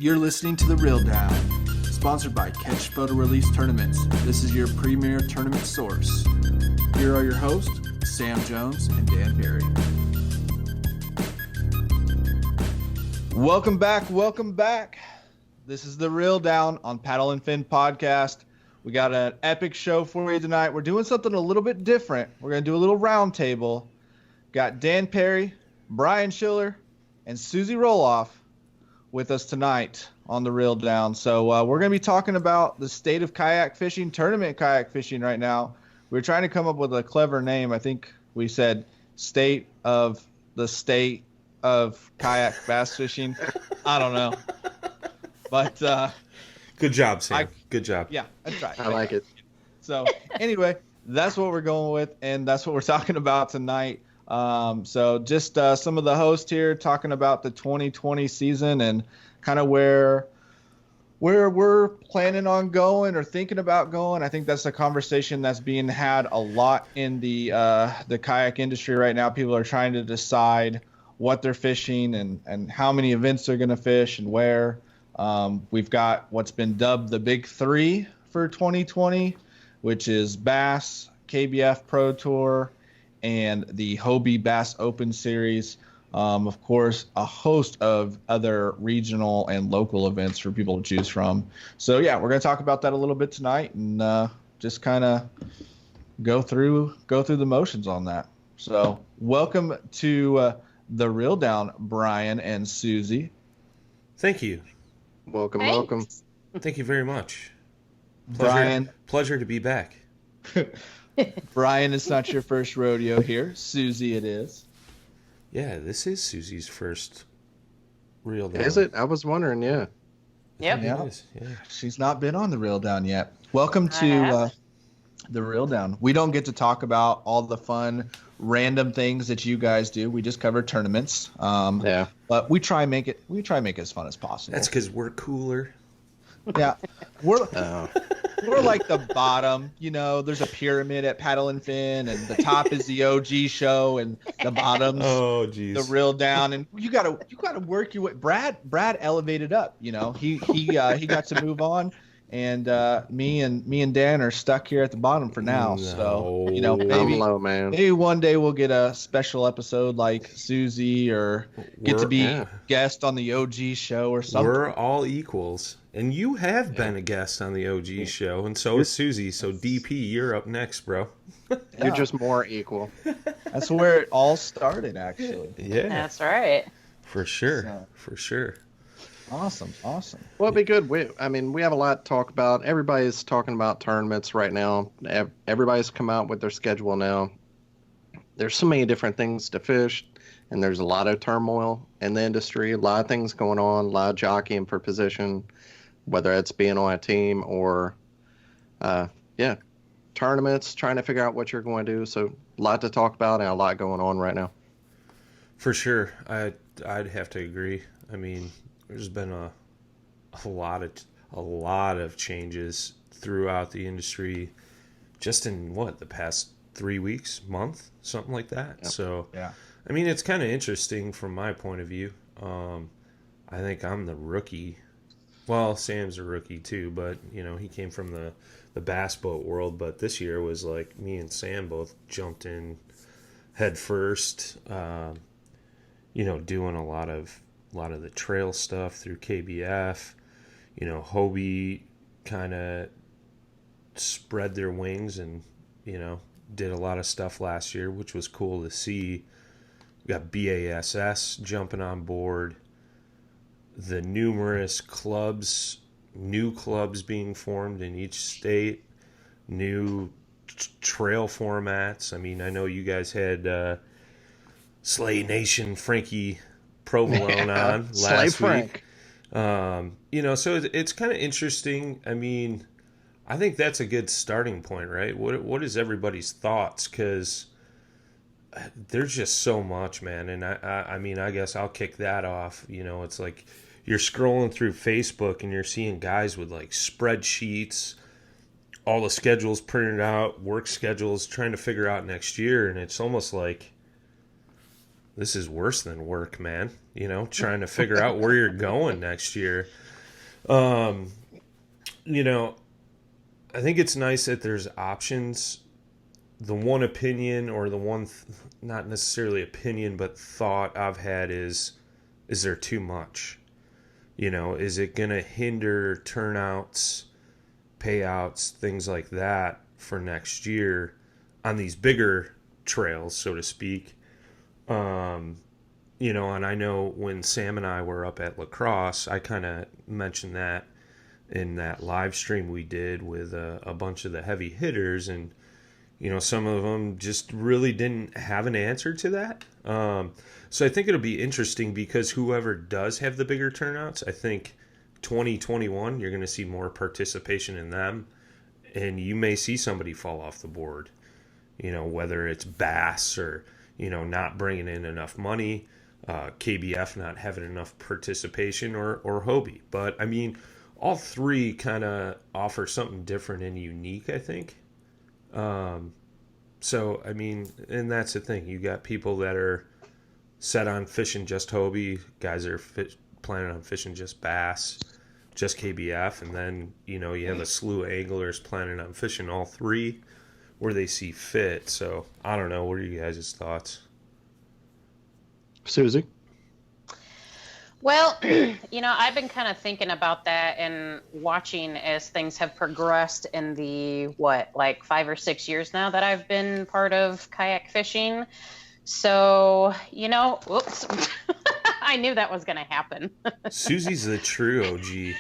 You're listening to The Reel Down, sponsored by Ketch Photo Release Tournaments. This is your premier tournament source. Here are your hosts, Sam Jones and Dan Perry. Welcome back. This is The Reel Down on Paddle and Fin Podcast. We got an epic show for you tonight. We're doing something a little bit different. We're going to do a little round table. Got Dan Perry, Brian Schiller, and Susie Roloff with us tonight on The Reel Down. So we're going to be talking about the state of kayak fishing, tournament kayak fishing right now. We're trying to come up with a clever name. I think we said state of kayak bass fishing. I don't know. But good job, Sam. Good job. Yeah, I tried. I like it. So anyway, that's what we're going with, and that's what we're talking about tonight. So just some of the hosts here talking about the 2020 season and kind of where we're planning on going or thinking about going. I think that's a conversation that's being had a lot in the kayak industry right now. People are trying to decide what they're fishing and how many events they're going to fish and where. We've got what's been dubbed the Big Three for 2020, which is Bass, KBF Pro Tour, and the Hobie Bass Open Series. Of course, a host of other regional and local events for people to choose from. So yeah, we're going to talk about that a little bit tonight and just kind of go through the motions on that. So welcome to The Reel Down, Brian and Susie. Thank you. Welcome. Thank you very much. Pleasure to be back. Brian, it's not your first rodeo here. Susie, it is. Yeah, this is Susie's first Reel Down. Is it? I was wondering, yeah. Yep. Yeah. It is, yeah. She's not been on The Reel Down yet. Welcome to The Reel Down. We don't get to talk about all the fun, random things that you guys do. We just cover tournaments. Yeah. But we try and make it as fun as possible. That's because we're cooler. Yeah. We're like the bottom, there's a pyramid at Paddle and Fin, and the top is the OG show, and the bottom's the Reel Down, and you gotta work your way. Brad elevated up, he got to move on, and me and Dan are stuck here at the bottom for now. No. So I'm low, man. maybe one day we'll get a special episode like Susie, or get to be guest on the OG show or something. We're all equals. And you have been a guest on the OG show, and so is Susie. So DP, you're up next, bro. You're just more equal. That's where it all started, actually. Yeah. That's right. For sure. So. For sure. Awesome. Well, it'd be good. We have a lot to talk about. Everybody's talking about tournaments right now. Everybody's come out with their schedule now. There's so many different things to fish, and there's a lot of turmoil in the industry. A lot of things going on. A lot of jockeying for position, whether it's being on a team or, tournaments, trying to figure out what you're going to do. So a lot to talk about and a lot going on right now. For sure. I'd have to agree. I mean, there's been a lot of changes throughout the industry just in the past 3 weeks, month, something like that. Yep. So, Yeah. I mean, it's kind of interesting from my point of view. I think I'm the rookie. Well, Sam's a rookie too, but he came from the bass boat world. But this year was like me and Sam both jumped in head first. Doing a lot of the trail stuff through KBF. Hobie kind of spread their wings and did a lot of stuff last year, which was cool to see. We got BASS jumping on board. The numerous new clubs being formed in each state, new trail formats. I mean, I know you guys had Slay Nation Frankie Provolone on last week. So it's kind of interesting. I mean, I think that's a good starting point, right? What is everybody's thoughts? Because there's just so much, man. And I mean, I guess I'll kick that off. It's like you're scrolling through Facebook and you're seeing guys with like spreadsheets, all the schedules printed out, work schedules, trying to figure out next year. And it's almost like this is worse than work, man. Trying to figure out where you're going next year. You know, I think it's nice that there's options. The one opinion, or the one, not necessarily opinion, but thought I've had is there too much? You know, is it going to hinder turnouts, payouts, things like that for next year on these bigger trails, so to speak? You know, and I know when Sam and I were up at La Crosse, I kind of mentioned that in that live stream we did with a bunch of the heavy hitters, and you know, some of them just really didn't have an answer to that. So I think it'll be interesting, because whoever does have the bigger turnouts, I think 2021 you're going to see more participation in them, and you may see somebody fall off the board. You know, whether it's bass or, you know, not bringing in enough money, KBF not having enough participation, or Hobie. But I mean, all three kind of offer something different and unique, I think. So I mean, and that's the thing. You got people that are set on fishing just Hobie, guys that are planning on fishing just bass, just KBF, and then, you know, you have a slew of anglers planning on fishing all three where they see fit. So I don't know. What are you guys' thoughts? Susie? Well, you know, I've been kind of thinking about that and watching as things have progressed in the, like 5 or 6 years now that I've been part of kayak fishing. So, you know, whoops, I knew that was going to happen. Susie's the true OG.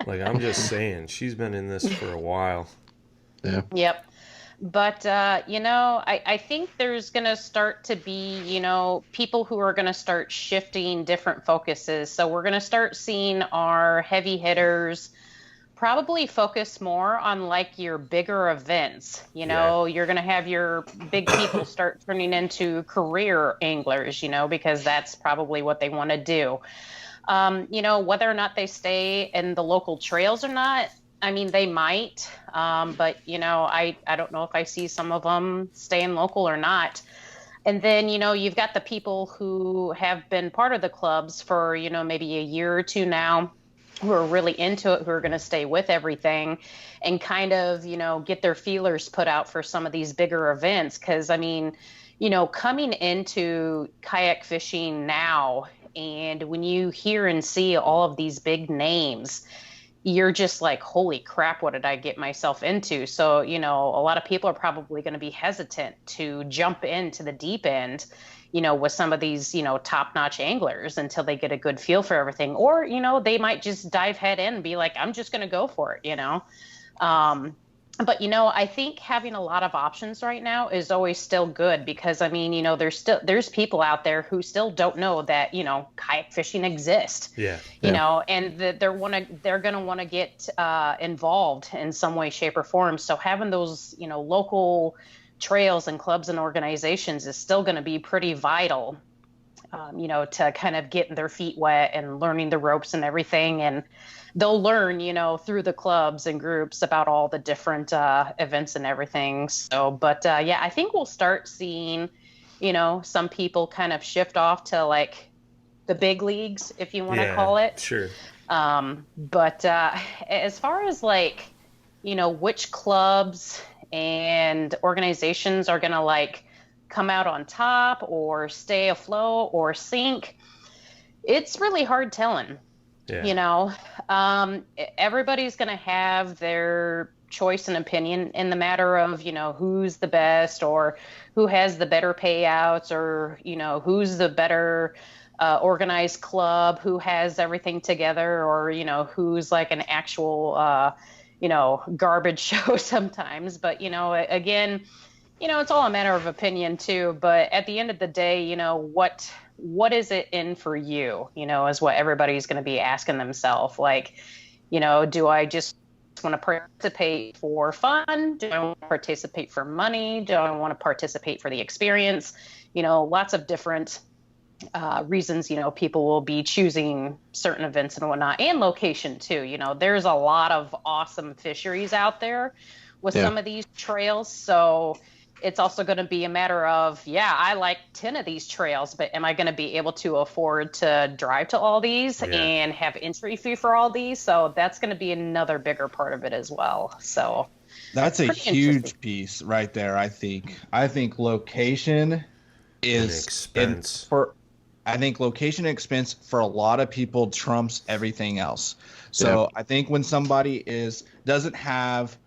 Like, I'm just saying, she's been in this for a while. Yeah. Yep. But, you know, I think there's going to start to be, you know, people who are going to start shifting different focuses. So we're going to start seeing our heavy hitters probably focus more on like your bigger events. You know, You're going to have your big people start turning into career anglers, you know, because that's probably what they want to do. You know, whether or not they stay in the local trails or not, I mean, they might, but, you know, I don't know if I see some of them staying local or not. And then, you know, you've got the people who have been part of the clubs for, you know, maybe a year or two now, who are really into it, who are going to stay with everything and kind of, you know, get their feelers put out for some of these bigger events. Because, I mean, you know, coming into kayak fishing now, and when you hear and see all of these big names, you're just like, holy crap, what did I get myself into? So, you know, a lot of people are probably going to be hesitant to jump into the deep end, you know, with some of these, you know, top-notch anglers until they get a good feel for everything. Or, you know, they might just dive head in and be like, I'm just going to go for it, you know. But, you know, I think having a lot of options right now is always still good, because, I mean, you know, there's people out there who still don't know that, you know, kayak fishing exists. Yeah. You know, and they're going to want to get involved in some way, shape, or form. So having those, you know, local trails and clubs and organizations is still going to be pretty vital, you know, to kind of getting their feet wet and learning the ropes and everything. And they'll learn, you know, through the clubs and groups about all the different events and everything. So, but yeah, I think we'll start seeing, you know, some people kind of shift off to like the big leagues, if you want to call it. Sure. But as far as like, you know, which clubs and organizations are going to like come out on top or stay afloat or sink, it's really hard telling. Yeah. You know, everybody's going to have their choice and opinion in the matter of, you know, who's the best or who has the better payouts, or, you know, who's the better organized club, who has everything together, or, you know, who's like an actual, you know, garbage show sometimes. But, you know, again, you know, it's all a matter of opinion too. But at the end of the day, you know, what is it in for you, you know, is what everybody's going to be asking themselves. Like, you know, do I just want to participate for fun? Do I want to participate for money? Do I want to participate for the experience? You know, lots of different reasons, you know, people will be choosing certain events and whatnot, and location too. You know, there's a lot of awesome fisheries out there with some of these trails. So it's also going to be a matter of, I like 10 of these trails, but am I going to be able to afford to drive to all these and have entry fee for all these? So that's going to be another bigger part of it as well. So that's a huge piece right there. I think location is expense. I think location expense for a lot of people trumps everything else. So I think when somebody doesn't have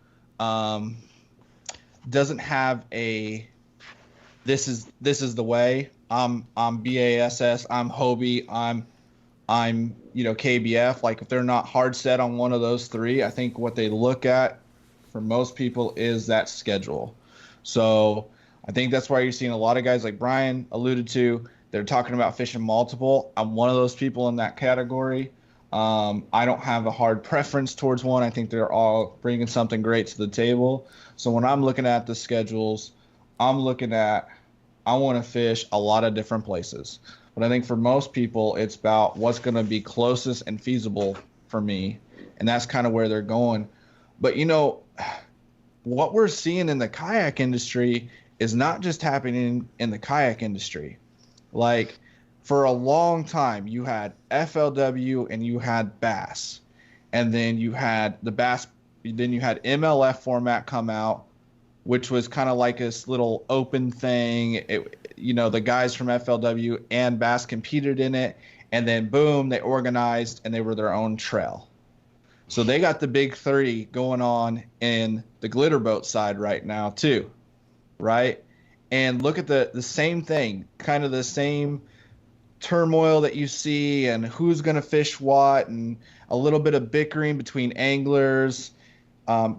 a this is the way, I'm BASS, I'm Hobie, I'm KBF, like if they're not hard set on one of those three, I think what they look at for most people is that schedule. So I think that's why you're seeing a lot of guys like Brian alluded to, they're talking about fishing multiple. I'm one of those people in that category. I don't have a hard preference towards one. I think they're all bringing something great to the table. So when I'm looking at the schedules, I want to fish a lot of different places. But I think for most people, it's about what's going to be closest and feasible for me. And that's kind of where they're going. But, what we're seeing in the kayak industry is not just happening in the kayak industry. Like, for a long time, you had FLW and you had bass, and then you had MLF format come out, which was kind of like this little open thing. The guys from FLW and bass competed in it, and then boom, they organized and they were their own trail. So they got the big three going on in the glitter boat side right now too, right? And look at the same thing, kind of the same turmoil that you see and who's going to fish what, and a little bit of bickering between anglers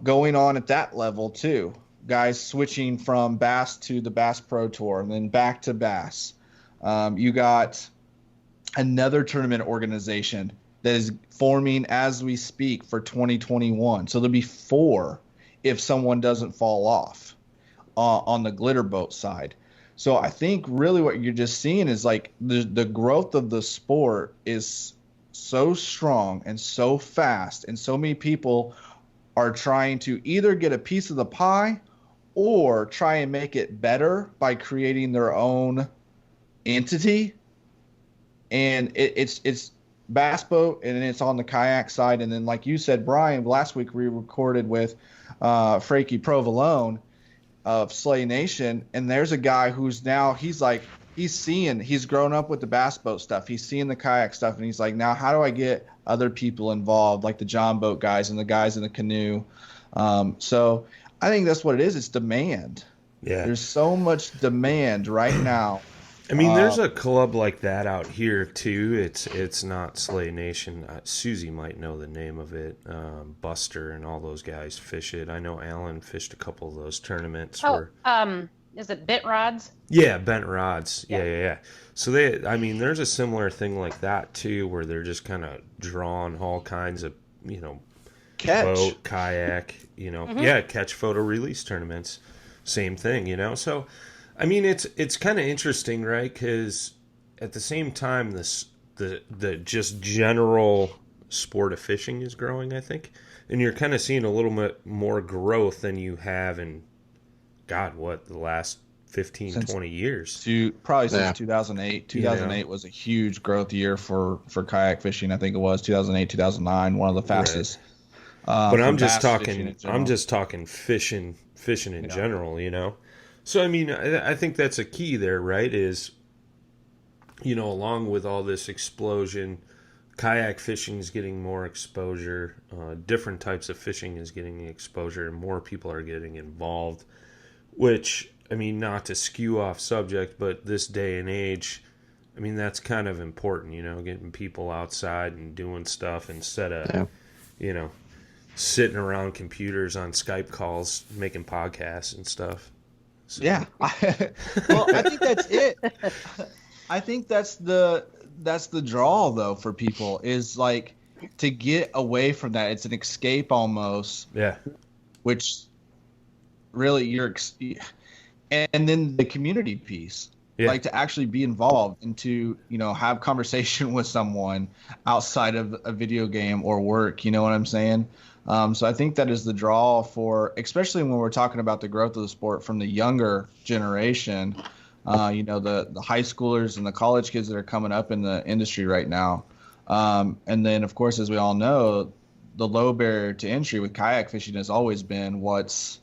going on at that level too. Guys switching from bass to the Bass Pro Tour and then back to bass. You got another tournament organization that is forming as we speak for 2021. So there'll be 4 if someone doesn't fall off on the glitter boat side. So I think really what you're just seeing is like the growth of the sport is so strong and so fast, and so many people are trying to either get a piece of the pie or try and make it better by creating their own entity. And it's bass boat, and it's on the kayak side. And then, like you said, Brian, last week we recorded with Frankie Provolone of Slay Nation, and there's a guy who's now he's grown up with the bass boat stuff, he's seeing the kayak stuff, and he's like, now how do I get other people involved, like the John boat guys and the guys in the canoe? So I think that's what it is. It's demand. There's so much demand right now. I mean, there's a club like that out here too. It's not Slay Nation. Susie might know the name of it. Buster and all those guys fish it. I know Alan fished a couple of those tournaments. Is it Bent Rods? Yeah, Bent Rods. Yeah. So there's a similar thing like that too, where they're just kind of drawing all kinds of, Ketch. Boat, kayak, catch photo release tournaments. Same thing, So, I mean, it's kind of interesting, right? Because at the same time, the just general sport of fishing is growing, I think, and you're kind of seeing a little bit more growth than you have in, the last 15, 20 years. Probably since 2008. 2008 was a huge growth year for kayak fishing. I think it was 2008, 2009, one of the fastest. Right. But I'm just talking fishing in general, So, I mean, I think that's a key there, right? Is, along with all this explosion, kayak fishing is getting more exposure. Different types of fishing is getting exposure, and more people are getting involved. Which, I mean, not to skew off subject, but this day and age, I mean, that's kind of important, getting people outside and doing stuff instead of, sitting around computers on Skype calls, making podcasts and stuff. So. Yeah. Well, I think that's it. I think that's the draw though for people, is like to get away from that. It's an escape almost. Yeah. Which really and then the community piece. like to actually be involved and to, have conversation with someone outside of a video game or work. You know what I'm saying? So I think that is the draw for, especially when we're talking about the growth of the sport from the younger generation, the high schoolers and the college kids that are coming up in the industry right now. And then, of course, as we all know, the low barrier to entry with kayak fishing has always been what's,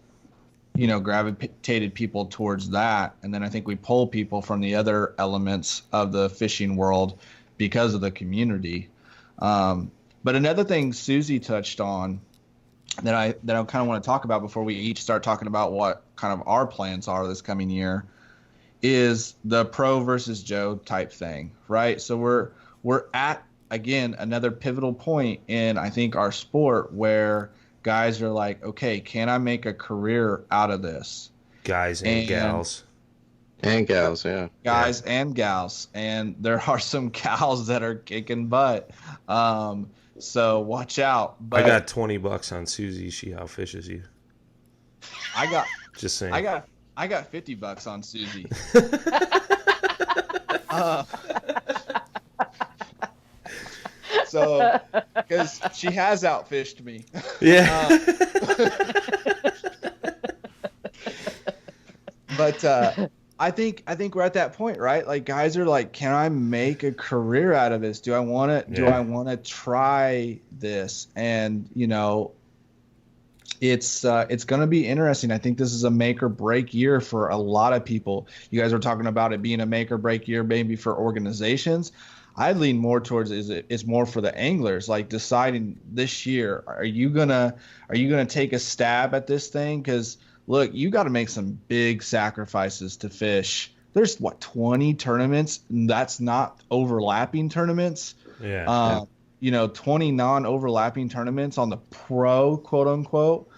gravitated people towards that. And then I think we pull people from the other elements of the fishing world because of the community. But another thing Susie touched on that I kind of want to talk about before we each start talking about what kind of our plans are this coming year is the pro versus Joe type thing, right? So we're at, again, another pivotal point in, I think, our sport where guys are like, okay, can I make a career out of this? Guys and gals. And gals, yeah. Guys and gals. And there are some gals that are kicking butt. So watch out. But I got $20 on Susie. She outfishes you. Just saying. I got $50 on Susie. So, because she has outfished me. Yeah. But I think we're at that point, right? Like guys are like, can I make a career out of this? Do I want to? Do I want to try this? And it's going to be interesting. I think this is a make or break year for a lot of people. You guys were talking about it being a make or break year, maybe for organizations. I lean more towards it's more for the anglers, like deciding this year, are you gonna take a stab at this thing? Because look, you got to make some big sacrifices to fish. There's 20 tournaments, and that's not overlapping tournaments. Yeah. 20 non-overlapping tournaments on the pro quote unquote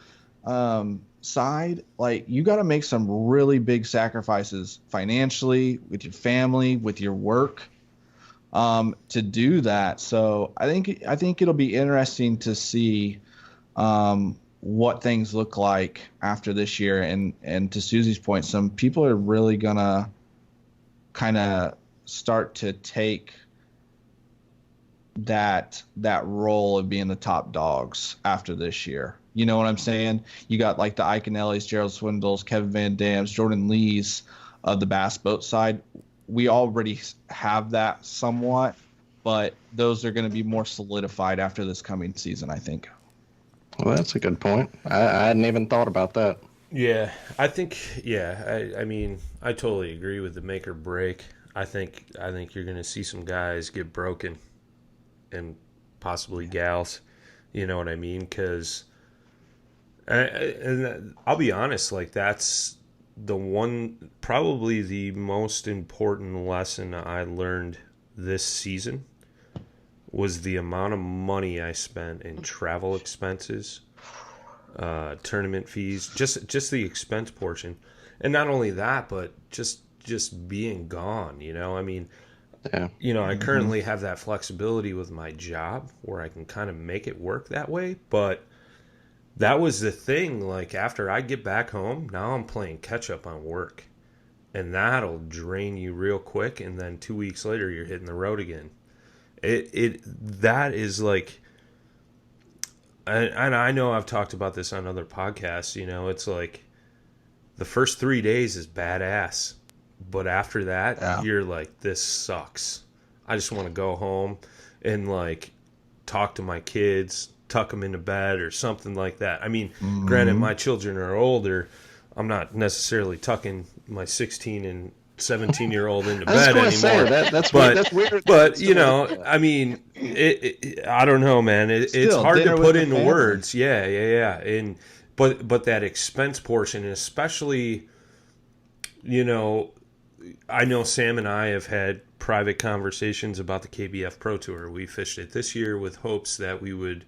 side. Like you got to make some really big sacrifices financially, with your family, with your work. To do that. So I think it'll be interesting to see what things look like after this year. And to Susie's point, some people are really gonna kind of start to take that role of being the top dogs after this year. You know what I'm saying? You got like the Iconellis, Gerald Swindles, Kevin Van Dams, Jordan Lees of the bass boat side. We already have that somewhat, but those are going to be more solidified after this coming season, I think. Well, that's a good point. I hadn't even thought about that. Yeah, I think, I mean, I totally agree with the make or break. I think you're going to see some guys get broken and possibly gals, you know what I mean? Because, and I'll be honest, like that's probably the most important lesson I learned this season was the amount of money I spent in travel expenses, tournament fees, just the expense portion. And not only that, but just being gone, I mean, I currently have that flexibility with my job where I can kind of make it work that way, but that was the thing. Like after I get back home, now I'm playing catch up on work, and that'll drain you real quick. And then 2 weeks later, you're hitting the road again. That is like, and I know I've talked about this on other podcasts. It's like the first 3 days is badass, but after that, you're like, this sucks. I just want to go home and like talk to my kids, tuck them into bed or something like that. I mean, granted, my children are older. I'm not necessarily tucking my 16 and 17-year-old into bed anymore. That's weird. But I mean, I don't know, man. It's hard to put into words. Yeah. And but that expense portion, and especially, I know Sam and I have had private conversations about the KBF Pro Tour. We fished it this year with hopes that we would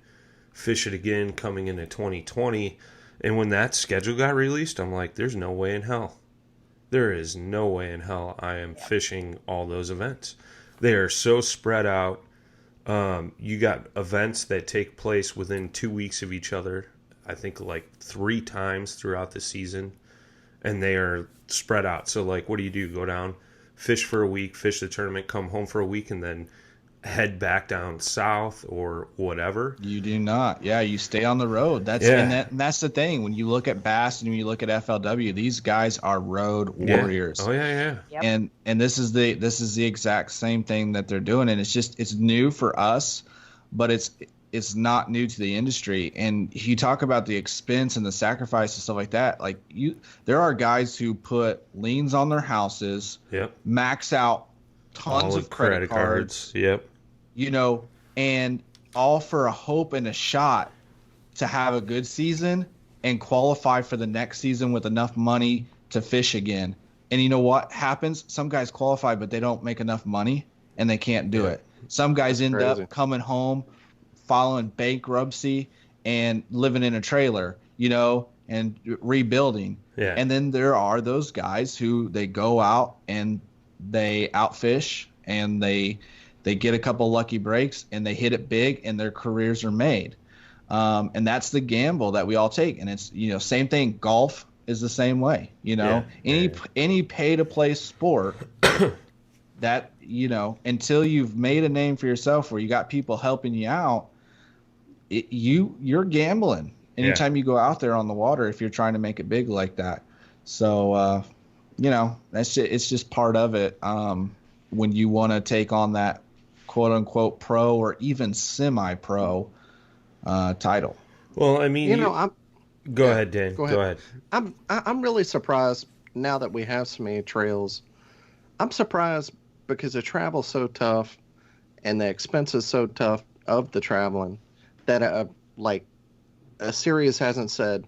fish it again coming into 2020. And when that schedule got released, I'm like, there's no way in hell. There is no way in hell I am fishing all those events. They are so spread out. You got events that take place within 2 weeks of each other, I think like 3 times throughout the season, and they are spread out. So like, what do? Go down, fish for a week, fish the tournament, come home for a week, and then head back down south or whatever. You do not. Yeah, you stay on the road. And that's the thing. When you look at Bass and when you look at FLW, these guys are road warriors. Oh yeah. Yep. And this is the exact same thing that they're doing, and it's new for us, but it's not new to the industry. And you talk about the expense and the sacrifice and stuff like that. Like there are guys who put liens on their houses, max out tons of credit cards. Yep. And all for a hope and a shot to have a good season and qualify for the next season with enough money to fish again. And you know what happens? Some guys qualify, but they don't make enough money and they can't do it. Some guys end up coming home, filing bankruptcy and living in a trailer, and rebuilding. Yeah. And then there are those guys who they go out and they outfish and they get a couple lucky breaks and they hit it big and their careers are made. And that's the gamble that we all take. And it's, same thing. Golf is the same way, any pay to play sport that, until you've made a name for yourself where you got people helping you out, you're gambling anytime you go out there on the water, if you're trying to make it big like that. So, it's just part of it. When you want to take on that quote unquote pro or even semi-pro title. Well, I mean, go ahead, Dan. Go ahead. I'm really surprised now that we have so many trails. I'm surprised because the travel's so tough and the expense is so tough of the traveling that a series hasn't said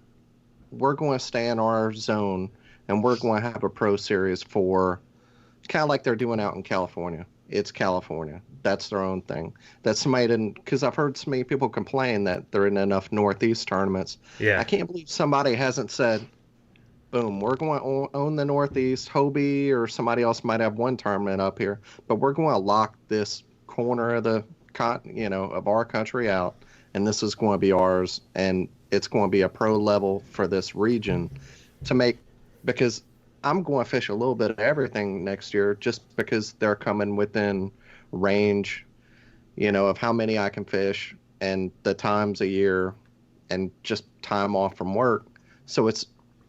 we're going to stay in our zone and we're going to have a pro series for kind of like they're doing out in California. It's California. That's their own thing. That somebody didn't, because I've heard so many people complain that there isn't enough Northeast tournaments. Yeah. I can't believe somebody hasn't said, boom, we're going to own the Northeast. Hobie or somebody else might have one tournament up here, but we're going to lock this corner of the of our country out, and this is going to be ours, and it's going to be a pro level for this region because I'm going to fish a little bit of everything next year just because they're coming within range, of how many I can fish and the times a year and just time off from work. So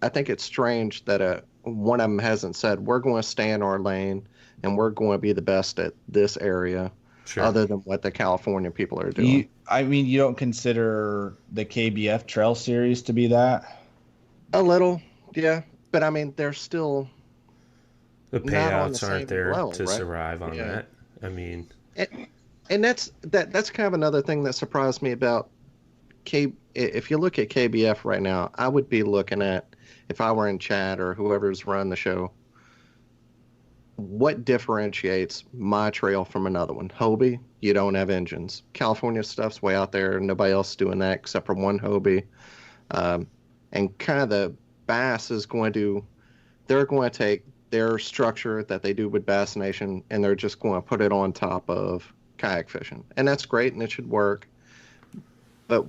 I think it's strange that one of them hasn't said, we're going to stay in our lane and we're going to be the best at this area. Sure. Other than what the California people are doing. You don't consider the KBF Trail Series to be that? A little, yeah. But, they're still... The payouts aren't there to survive on that. And that's kind of another thing that surprised me about if you look at KBF right now, I would be looking at, if I were in chat or whoever's run the show, what differentiates my trail from another one? Hobie, you don't have engines. California stuff's way out there. Nobody else is doing that except for one Hobie. And kind of the Bass they're going to take their structure that they do with Bass Nation and they're just going to put it on top of kayak fishing. And that's great and it should work. But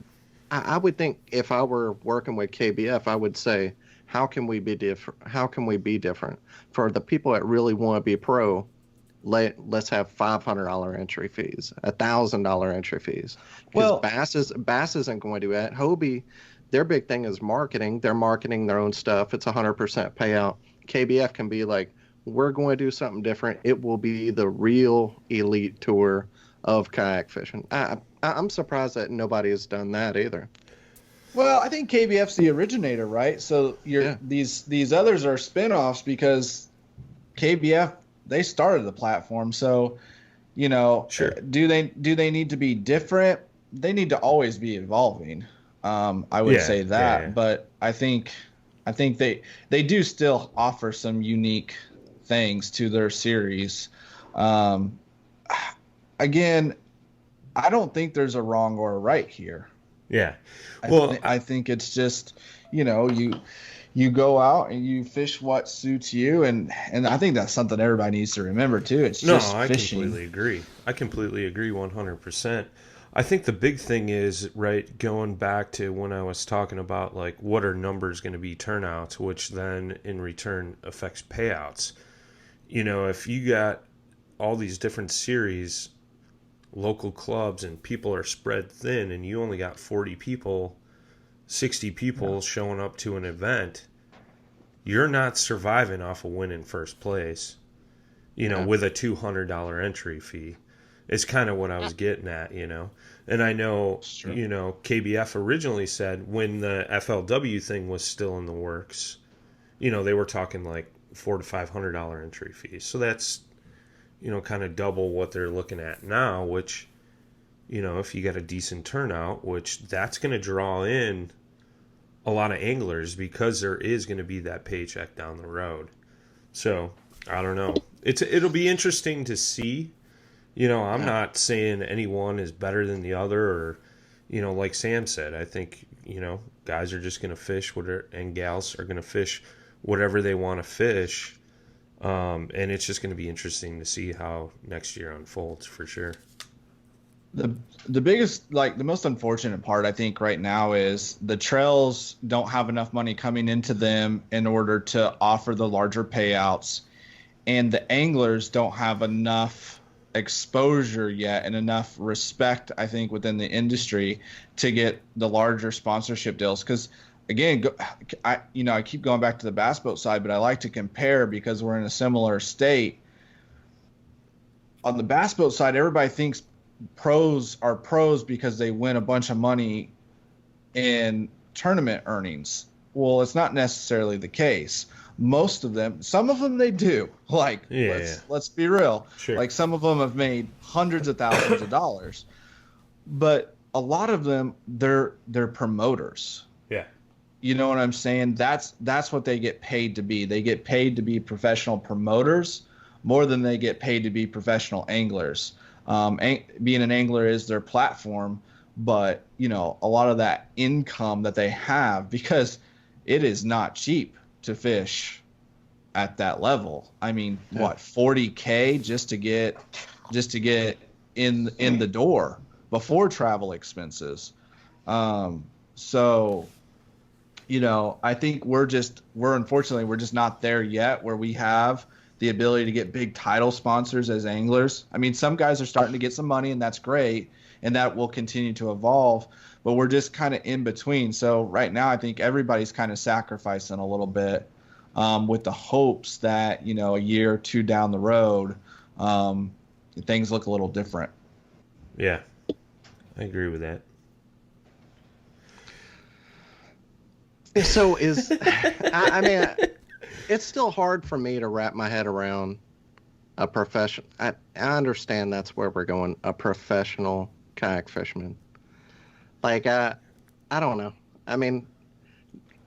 I would think if I were working with KBF, I would say, how can we be different? How can we be different? For the people that really want to be pro, let's have $500 entry fees, $1,000 entry fees. Because Bass isn't going to do that. Hobie, their big thing is marketing. They're marketing their own stuff. It's 100% payout. KBF can be like, we're going to do something different. It will be the real elite tour of kayak fishing. I'm surprised that nobody has done that either. Well, I think KBF's the originator, right? So these others are spinoffs because KBF, they started the platform. So, sure. Do they need to be different? They need to always be evolving. I would say that, but I think they do still offer some unique things to their series. Again, I don't think there's a wrong or a right here. Yeah. Well, I think it's just, you go out and you fish what suits you, and I think that's something everybody needs to remember too. It's just fishing. I completely agree 100%. I think the big thing is, right, going back to when I was talking about like what are numbers going to be turnouts, which then in return affects payouts. if you got all these different series, local clubs, and people are spread thin, and you only got 40 people, 60 people showing up to an event, you're not surviving off a win in first place, with a $200 entry fee. It's kind of what I was getting at, And I know, KBF originally said when the FLW thing was still in the works, they were talking like $400 to $500 entry fees. So that's, kind of double what they're looking at now, which, if you got a decent turnout, which that's going to draw in a lot of anglers because there is going to be that paycheck down the road. So I don't know. It'll be interesting to see. I'm not saying anyone is better than the other, or, like Sam said, I think, guys are just going to fish and gals are going to fish whatever they want to fish. And it's just going to be interesting to see how next year unfolds for sure. The biggest, the most unfortunate part, I think, right now is the trails don't have enough money coming into them in order to offer the larger payouts. And the anglers don't have enough exposure yet and enough respect, I think, within the industry to get the larger sponsorship deals. Because again, I keep going back to the bass boat side, but I like to compare because we're in a similar state. On the bass boat side, everybody thinks pros are pros because they win a bunch of money in tournament earnings. Well, it's not necessarily the case. Most of them, some of them they do. Let's be real. Sure. Some of them have made hundreds of thousands of dollars, but a lot of them they're promoters. Yeah. You know what I'm saying? That's what they get paid to be. They get paid to be professional promoters more than they get paid to be professional anglers. Being an angler is their platform, but a lot of that income that they have, because it is not cheap to fish at that level. I mean, what, $40K just to get in the door before travel expenses. So, I think we're unfortunately, we're just not there yet where we have the ability to get big title sponsors as anglers. I mean, some guys are starting to get some money, and that's great, and that will continue to evolve, but we're just kind of in between. So right now, I think everybody's kind of sacrificing a little bit with the hopes that, a year or two down the road, things look a little different. Yeah, I agree with that. So I mean, it's still hard for me to wrap my head around a profession. I understand that's where we're going, a professional kayak fisherman. I don't know. I mean,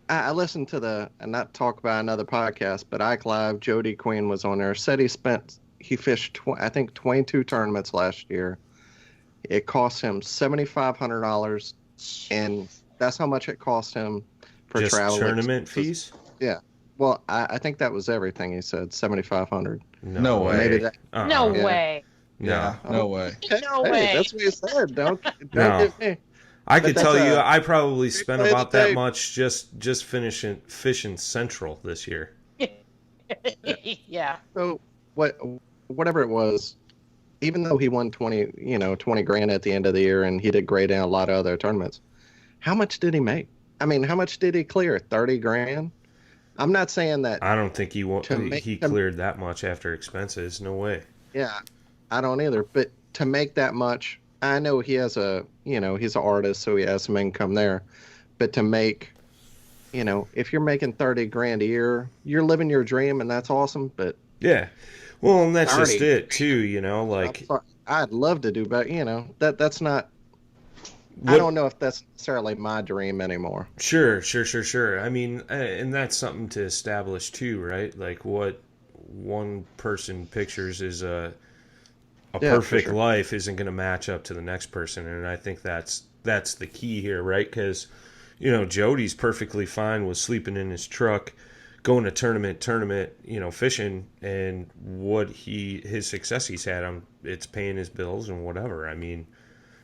I listened to and not talk about another podcast, but Ike Live, Jody Queen was on there, said he fished, I think 22 tournaments last year. It cost him $7,500, and that's how much it cost him for just travel. Tournament fees? Yeah. Well, I think that was everything he said, $7,500. No way. Maybe that. No way. Yeah, no way. No Hey, way. that's what he said. Don't No. get me. I could But tell that's you, a- I probably spent play about the that tape. much just fishing Central this year. Yeah. So whatever it was, even though he won 20 grand at the end of the year, and he did great in a lot of other tournaments, how much did he make? I mean, how much did he clear? 30 grand? I'm not saying that. I don't think he To cleared that much after expenses. No way. Yeah, I don't either. But to make that much, I know he has he's an artist, so he has some income there. But to make, if you're making 30 grand a year, you're living your dream, and that's awesome. But Yeah. Well, and that's just 30. it too. I'd love to do better. That's not. I What- don't know if that's necessarily my dream anymore. Sure. I mean, and that's something to establish too, right? Like what one person pictures is a Yeah, for perfect sure. life isn't going to match up to the next person, and I think that's the key here, right? Because Jody's perfectly fine with sleeping in his truck, going to tournament, fishing, and what his success he's had, it's paying his bills and whatever. I mean,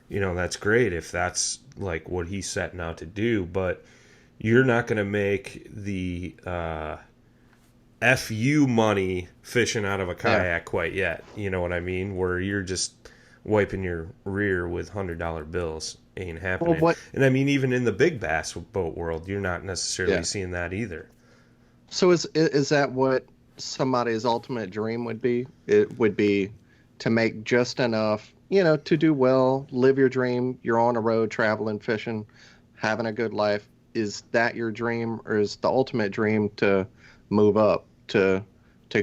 that's great if that's like what he's setting out to do, but you're not going to make the FU money fishing out of a kayak quite yet. You know what I mean? Where you're just wiping your rear with $100 bills. Ain't happening. Well, and I mean, even in the big bass boat world, you're not necessarily seeing that either. So is that what somebody's ultimate dream would be? It would be to make just enough, to do well, live your dream. You're on a road, traveling, fishing, having a good life. Is that your dream, or is the ultimate dream to move up to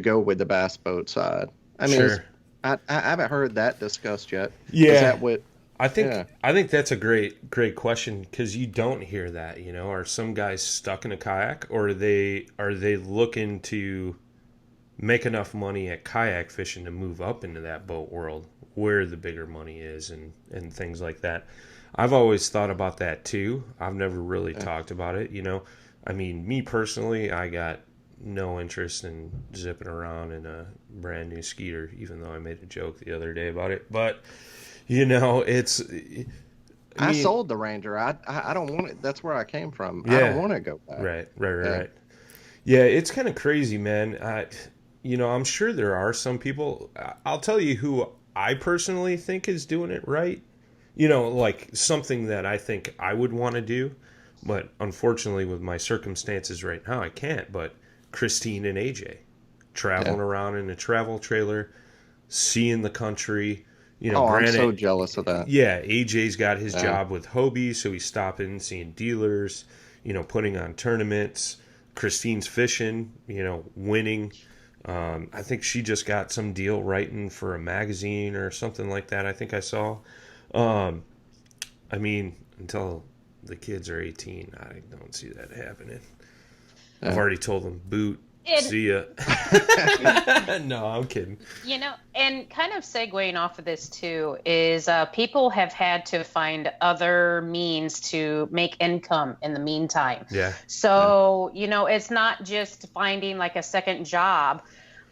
go with the bass boat side? I mean, sure. I haven't heard that discussed yet. Yeah. Is that what? I think that's a great question, because you don't hear that. Are some guys stuck in a kayak, or are they looking to make enough money at kayak fishing to move up into that boat world where the bigger money is and things like that? I've always thought about that too. I've never really talked about it. I mean, me personally, I got no interest in zipping around in a brand new Skeeter, even though I made a joke the other day about it. But it's. I sold the Ranger. I don't want it. That's where I came from. I don't want to go back. Right. Yeah, it's kind of crazy, man. I'm sure there are some people. I'll tell you who I personally think is doing it right. Like something that I think I would want to do, but unfortunately with my circumstances right now, I can't. But Christine and AJ traveling around in a travel trailer, seeing the country. I'm so jealous of that. Yeah, AJ's got his job with Hobie, so he's stopping, seeing dealers, putting on tournaments. Christine's fishing, winning. I think she just got some deal writing for a magazine or something like that, I think I saw. I mean, until the kids are 18, I don't see that happening. I've already told them, boot. See ya. No, I'm kidding. And kind of segueing off of this too is people have had to find other means to make income in the meantime. Yeah. So, it's not just finding like a second job,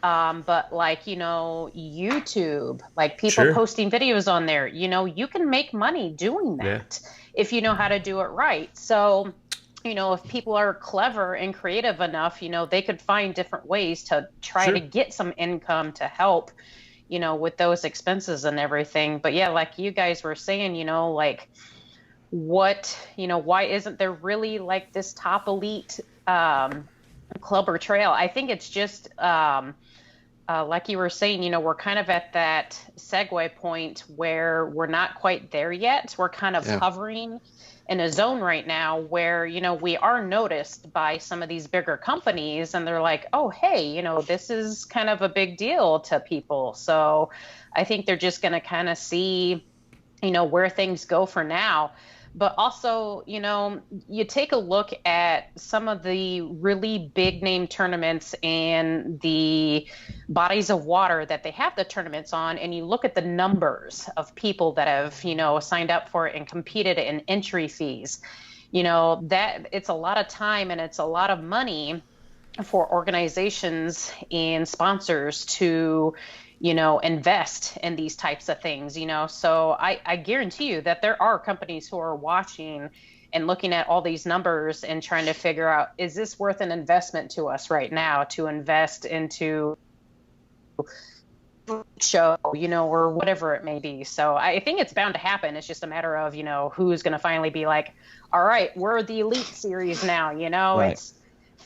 but like, YouTube, like people posting videos on there, you can make money doing that if you know how to do it right. So, if people are clever and creative enough, they could find different ways to try to get some income to help, with those expenses and everything. But yeah, like you guys were saying, like what, why isn't there really like this top elite club or trail? I think it's just like you were saying, we're kind of at that segue point where we're not quite there yet. We're kind of hovering in a zone right now where, we are noticed by some of these bigger companies, and they're like, oh, hey, this is kind of a big deal to people. So I think they're just going to kind of see, where things go for now. But also, you take a look at some of the really big name tournaments and the bodies of water that they have the tournaments on, and you look at the numbers of people that have, signed up for it and competed in entry fees, that it's a lot of time and it's a lot of money for organizations and sponsors to invest in these types of things, so I guarantee you that there are companies who are watching and looking at all these numbers and trying to figure out, is this worth an investment to us right now to invest into show, or whatever it may be. So I think it's bound to happen. It's just a matter of, who's going to finally be like, all right, we're the elite series now, it's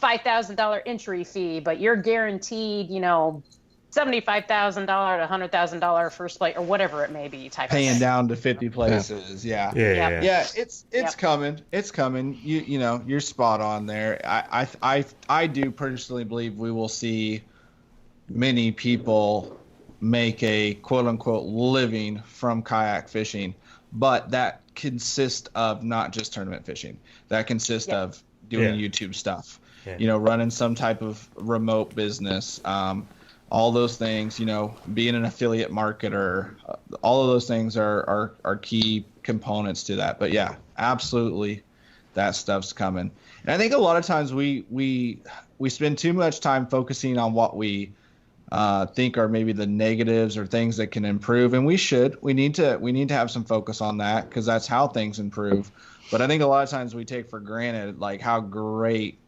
$5,000 entry fee, but you're guaranteed, $75,000 to $100,000 first place, or whatever it may be. Paying down to 50 places. Yeah. It's coming. It's coming. You're spot on there. I do personally believe we will see many people make a quote unquote living from kayak fishing, but that consists of not just tournament fishing. That consists of doing YouTube stuff. Running some type of remote business. All those things, being an affiliate marketer, all of those things are key components to that. But yeah, absolutely, that stuff's coming. And I think a lot of times we spend too much time focusing on what we think are maybe the negatives or things that can improve. And we need to have some focus on that, because that's how things improve. But I think a lot of times we take for granted like how great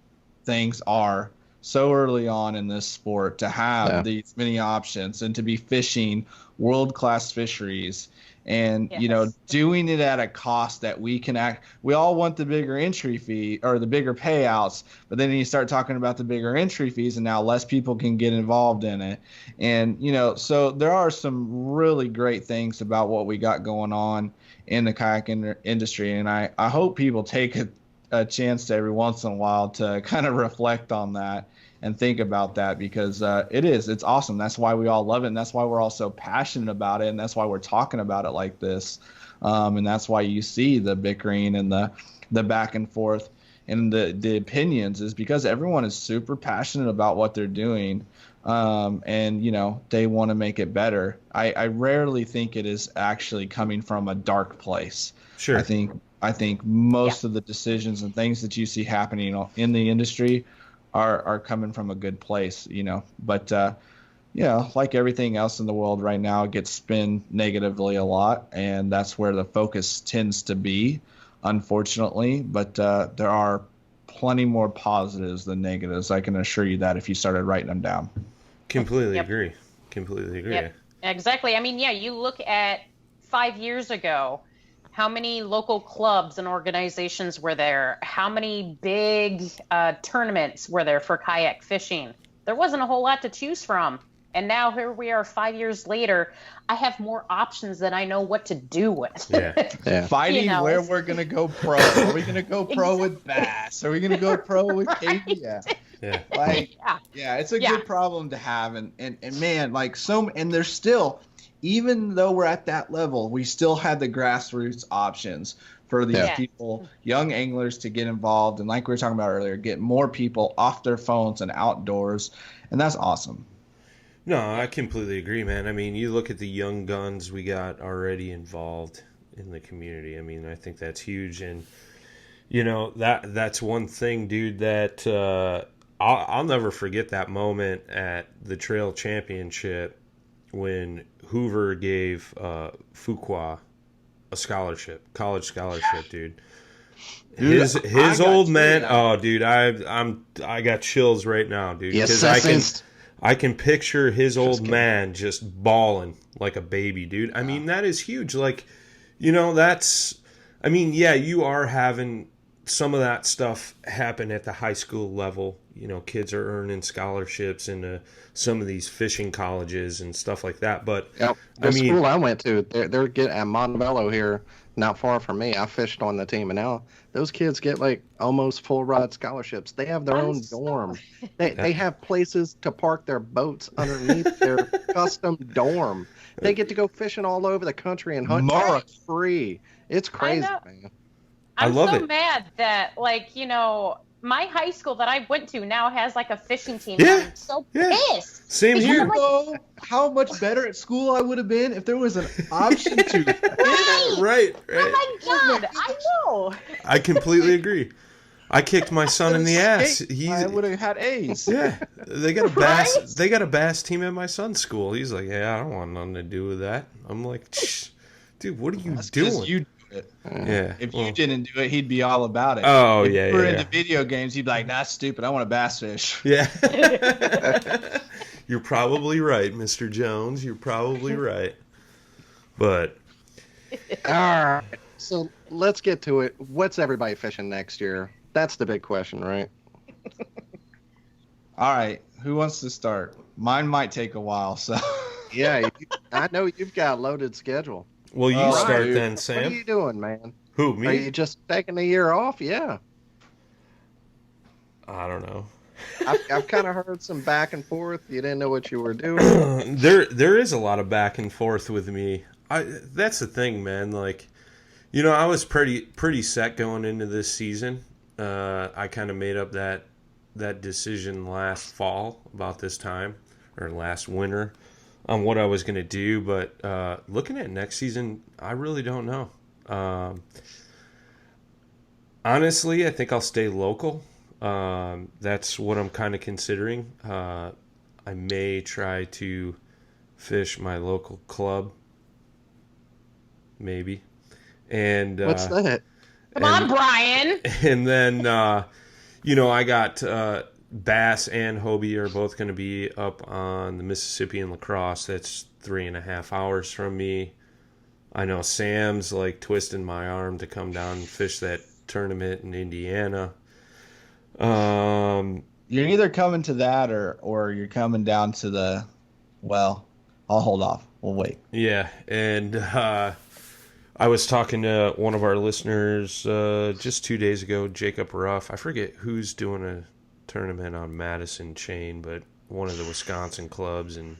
things are so early on in this sport to have these many options and to be fishing world-class fisheries. And, doing it at a cost that we all want the bigger entry fee or the bigger payouts, but then you start talking about the bigger entry fees and now less people can get involved in it. And, so there are some really great things about what we got going on in the kayak industry. And I hope people take a chance to every once in a while to kind of reflect on that and think about that, because it's awesome. That's why we all love it, and that's why we're all so passionate about it, and that's why we're talking about it like this, and that's why you see the bickering and the back and forth and the opinions, is because everyone is super passionate about what they're doing, and they want to make it better. I rarely think it is actually coming from a dark place. Sure. I think most of the decisions and things that you see happening in the industry are coming from a good place, but like everything else in the world right now, it gets spun negatively a lot, and that's where the focus tends to be, unfortunately. But there are plenty more positives than negatives. I can assure you that if you started writing them down. Completely agree. Yep. Exactly. I mean, you look at 5 years ago, how many local clubs and organizations were there? How many big tournaments were there for kayak fishing? There wasn't a whole lot to choose from. And now here we are 5 years later. I have more options than I know what to do with. Yeah. Fighting where we're going to go pro. Are we going to go pro with bass? Are we going to go pro with KBF? Yeah. It's a good problem to have. And man, and there's still, even though we're at that level, we still have the grassroots options for these people, young anglers, to get involved. And like we were talking about earlier, get more people off their phones and outdoors. And that's awesome. No, I completely agree, man. I mean, you look at the young guns we got already involved in the community. I mean, I think that's huge. And, that's one thing, dude, that I'll never forget that moment at the Trail Championship when Hoover gave Fuqua a college scholarship, dude. His old man. Oh, dude, I got chills right now, dude. Yes, I can picture his old man just bawling like a baby, dude. I mean, that is huge. You are having some of that stuff happen at the high school level. Kids are earning scholarships into some of these fishing colleges and stuff like that. But the school I went to, they're getting at Montebello here, not far from me. I fished on the team, and now those kids get almost full ride scholarships. They have their own dorm. They have places to park their boats underneath their custom dorm. They get to go fishing all over the country and hunt free. It's crazy, man. I'm love so it. mad that my high school that I went to now has a fishing team. Yeah. I'm so pissed. Same here. How much better at school I would have been if there was an option to. Right. Oh my God, I know. I completely agree. I kicked my son in the ass. I would have had A's. Yeah, they got a bass. Right? They got a bass team at my son's school. He's like, I don't want nothing to do with that. I'm like, dude, what are you doing? You do it. Yeah. If you didn't do it, he'd be all about it. Oh, if yeah. If we're into video games, he'd be like, "That's stupid. I want to bass fish." Yeah. You're probably right, Mr. Jones. You're probably right. But all right. So let's get to it. What's everybody fishing next year? That's the big question, right? All right. Who wants to start? Mine might take a while, so. Yeah, I know you've got a loaded schedule. Well, you start then, Sam. What are you doing, man? Who, me? Are you just taking a year off? Yeah. I don't know. I've kind of heard some back and forth. You didn't know what you were doing. There is a lot of back and forth with me. That's the thing, man. I was pretty set going into this season. I kind of made up that decision last fall about this time, or last winter, on what I was going to do. But looking at next season, I really don't know. Honestly, I think I'll stay local. That's what I'm kind of considering. I may try to fish my local club, maybe. And what's that? Come on, Brian. And then, I got Bass and Hobie are both going to be up on the Mississippi and La Crosse. That's 3.5 hours from me. I know Sam's like twisting my arm to come down and fish that tournament in Indiana. You're either coming to that or you're coming down to the, well, I'll hold off. We'll wait. Yeah, and I was talking to one of our listeners just 2 days ago, Jacob Ruff. I forget who's doing a tournament on Madison Chain, but one of the Wisconsin clubs, and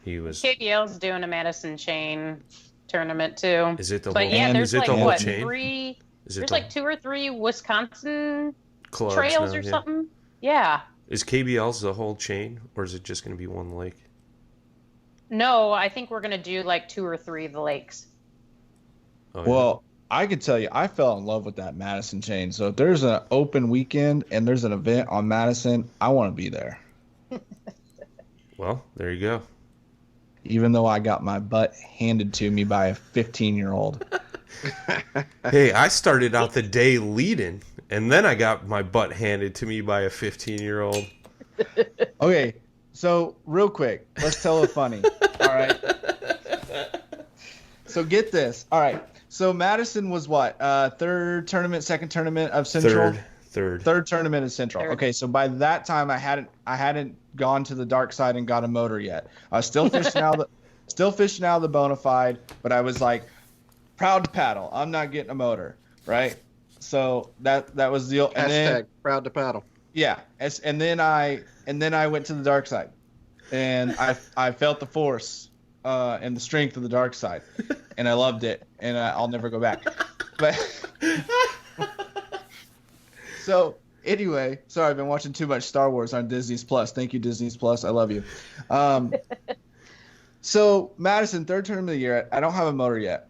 he was... KBL's doing a Madison Chain tournament too. Is it the but whole, yeah, there's like, the whole what, chain? There's like 2 or 3 Wisconsin clubs trails now, or yeah. something. Yeah. Is KBL's the whole chain, or is it just going to be one lake? No, I think we're going to do like 2 or 3 of the lakes. Oh, yeah. Well, I could tell you, I fell in love with that Madison chain. So if there's an open weekend and there's an event on Madison, I want to be there. Well, there you go. Even though I got my butt handed to me by a 15-year-old. Hey, I started out the day leading, and then I got my butt handed to me by a 15-year-old. Okay, so real quick, let's tell a funny. All right. So get this. All right. So Madison was what? Third tournament, second tournament of Central. Third tournament of Central. Third. Okay, so by that time I hadn't gone to the dark side and got a motor yet. I was still fishing out of the bona fide, but I was like proud to paddle. I'm not getting a motor, right? So that was the and then, proud to paddle. yeah. And then I went to the dark side, and I felt the force and the strength of the dark side, and I loved it, and I'll never go back. But so anyway, sorry, I've been watching too much Star Wars on Disney's Plus. Thank you, Disney's Plus. I love you. So Madison, third tournament of the year. I don't have a motor yet.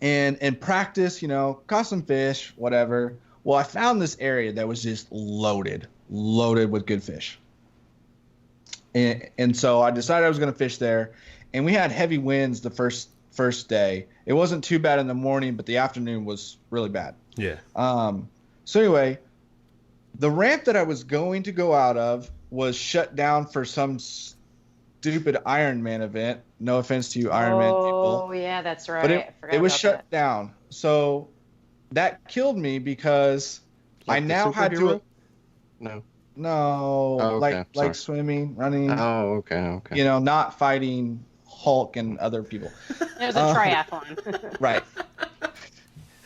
And in practice, caught some fish, whatever. Well, I found this area that was just loaded with good fish. And so I decided I was going to fish there. And we had heavy winds the first day. It wasn't too bad in the morning, but the afternoon was really bad. Yeah. So anyway, the ramp that I was going to go out of was shut down for some stupid Ironman event. No offense to you Ironman people. Oh, yeah, that's right. But I forgot it was about shut that. down. So that killed me because I now had to... No. No. Oh, okay. Like Sorry. swimming, running. Oh, okay. Not fighting Hulk and other people. It was a triathlon. Right.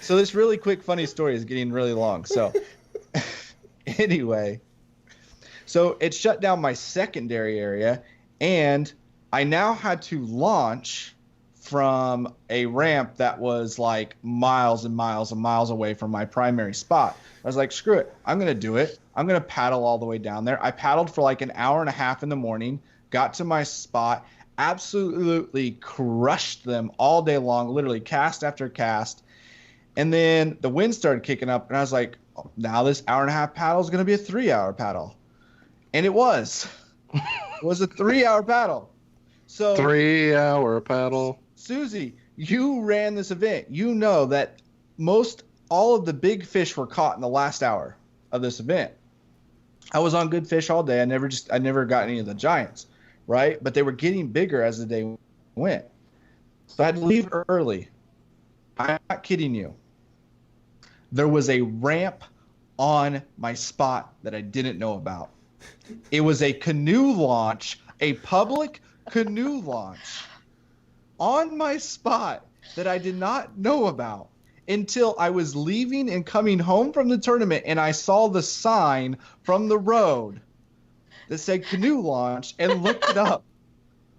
So this really quick, funny story is getting really long. So anyway, so it shut down my secondary area, and I now had to launch from a ramp that was like miles and miles and miles away from my primary spot. I was like, screw it. I'm going to do it. I'm going to paddle all the way down there. I paddled for like an hour and a half in the morning, got to my spot, absolutely crushed them all day long, literally cast after cast. And then the wind started kicking up, and I was like, oh, now this hour and a half paddle is going to be a 3-hour paddle. And it was. It was a 3-hour paddle. So 3-hour paddle. Susie, you ran this event. You know that all of the big fish were caught in the last hour of this event. I was on good fish all day. I never got any of the giants, right? But they were getting bigger as the day went. So I had to leave early. I'm not kidding you. There was a ramp on my spot that I didn't know about. It was a canoe launch, a public canoe launch on my spot that I did not know about until I was leaving and coming home from the tournament, and I saw the sign from the road that said canoe launch and looked it up.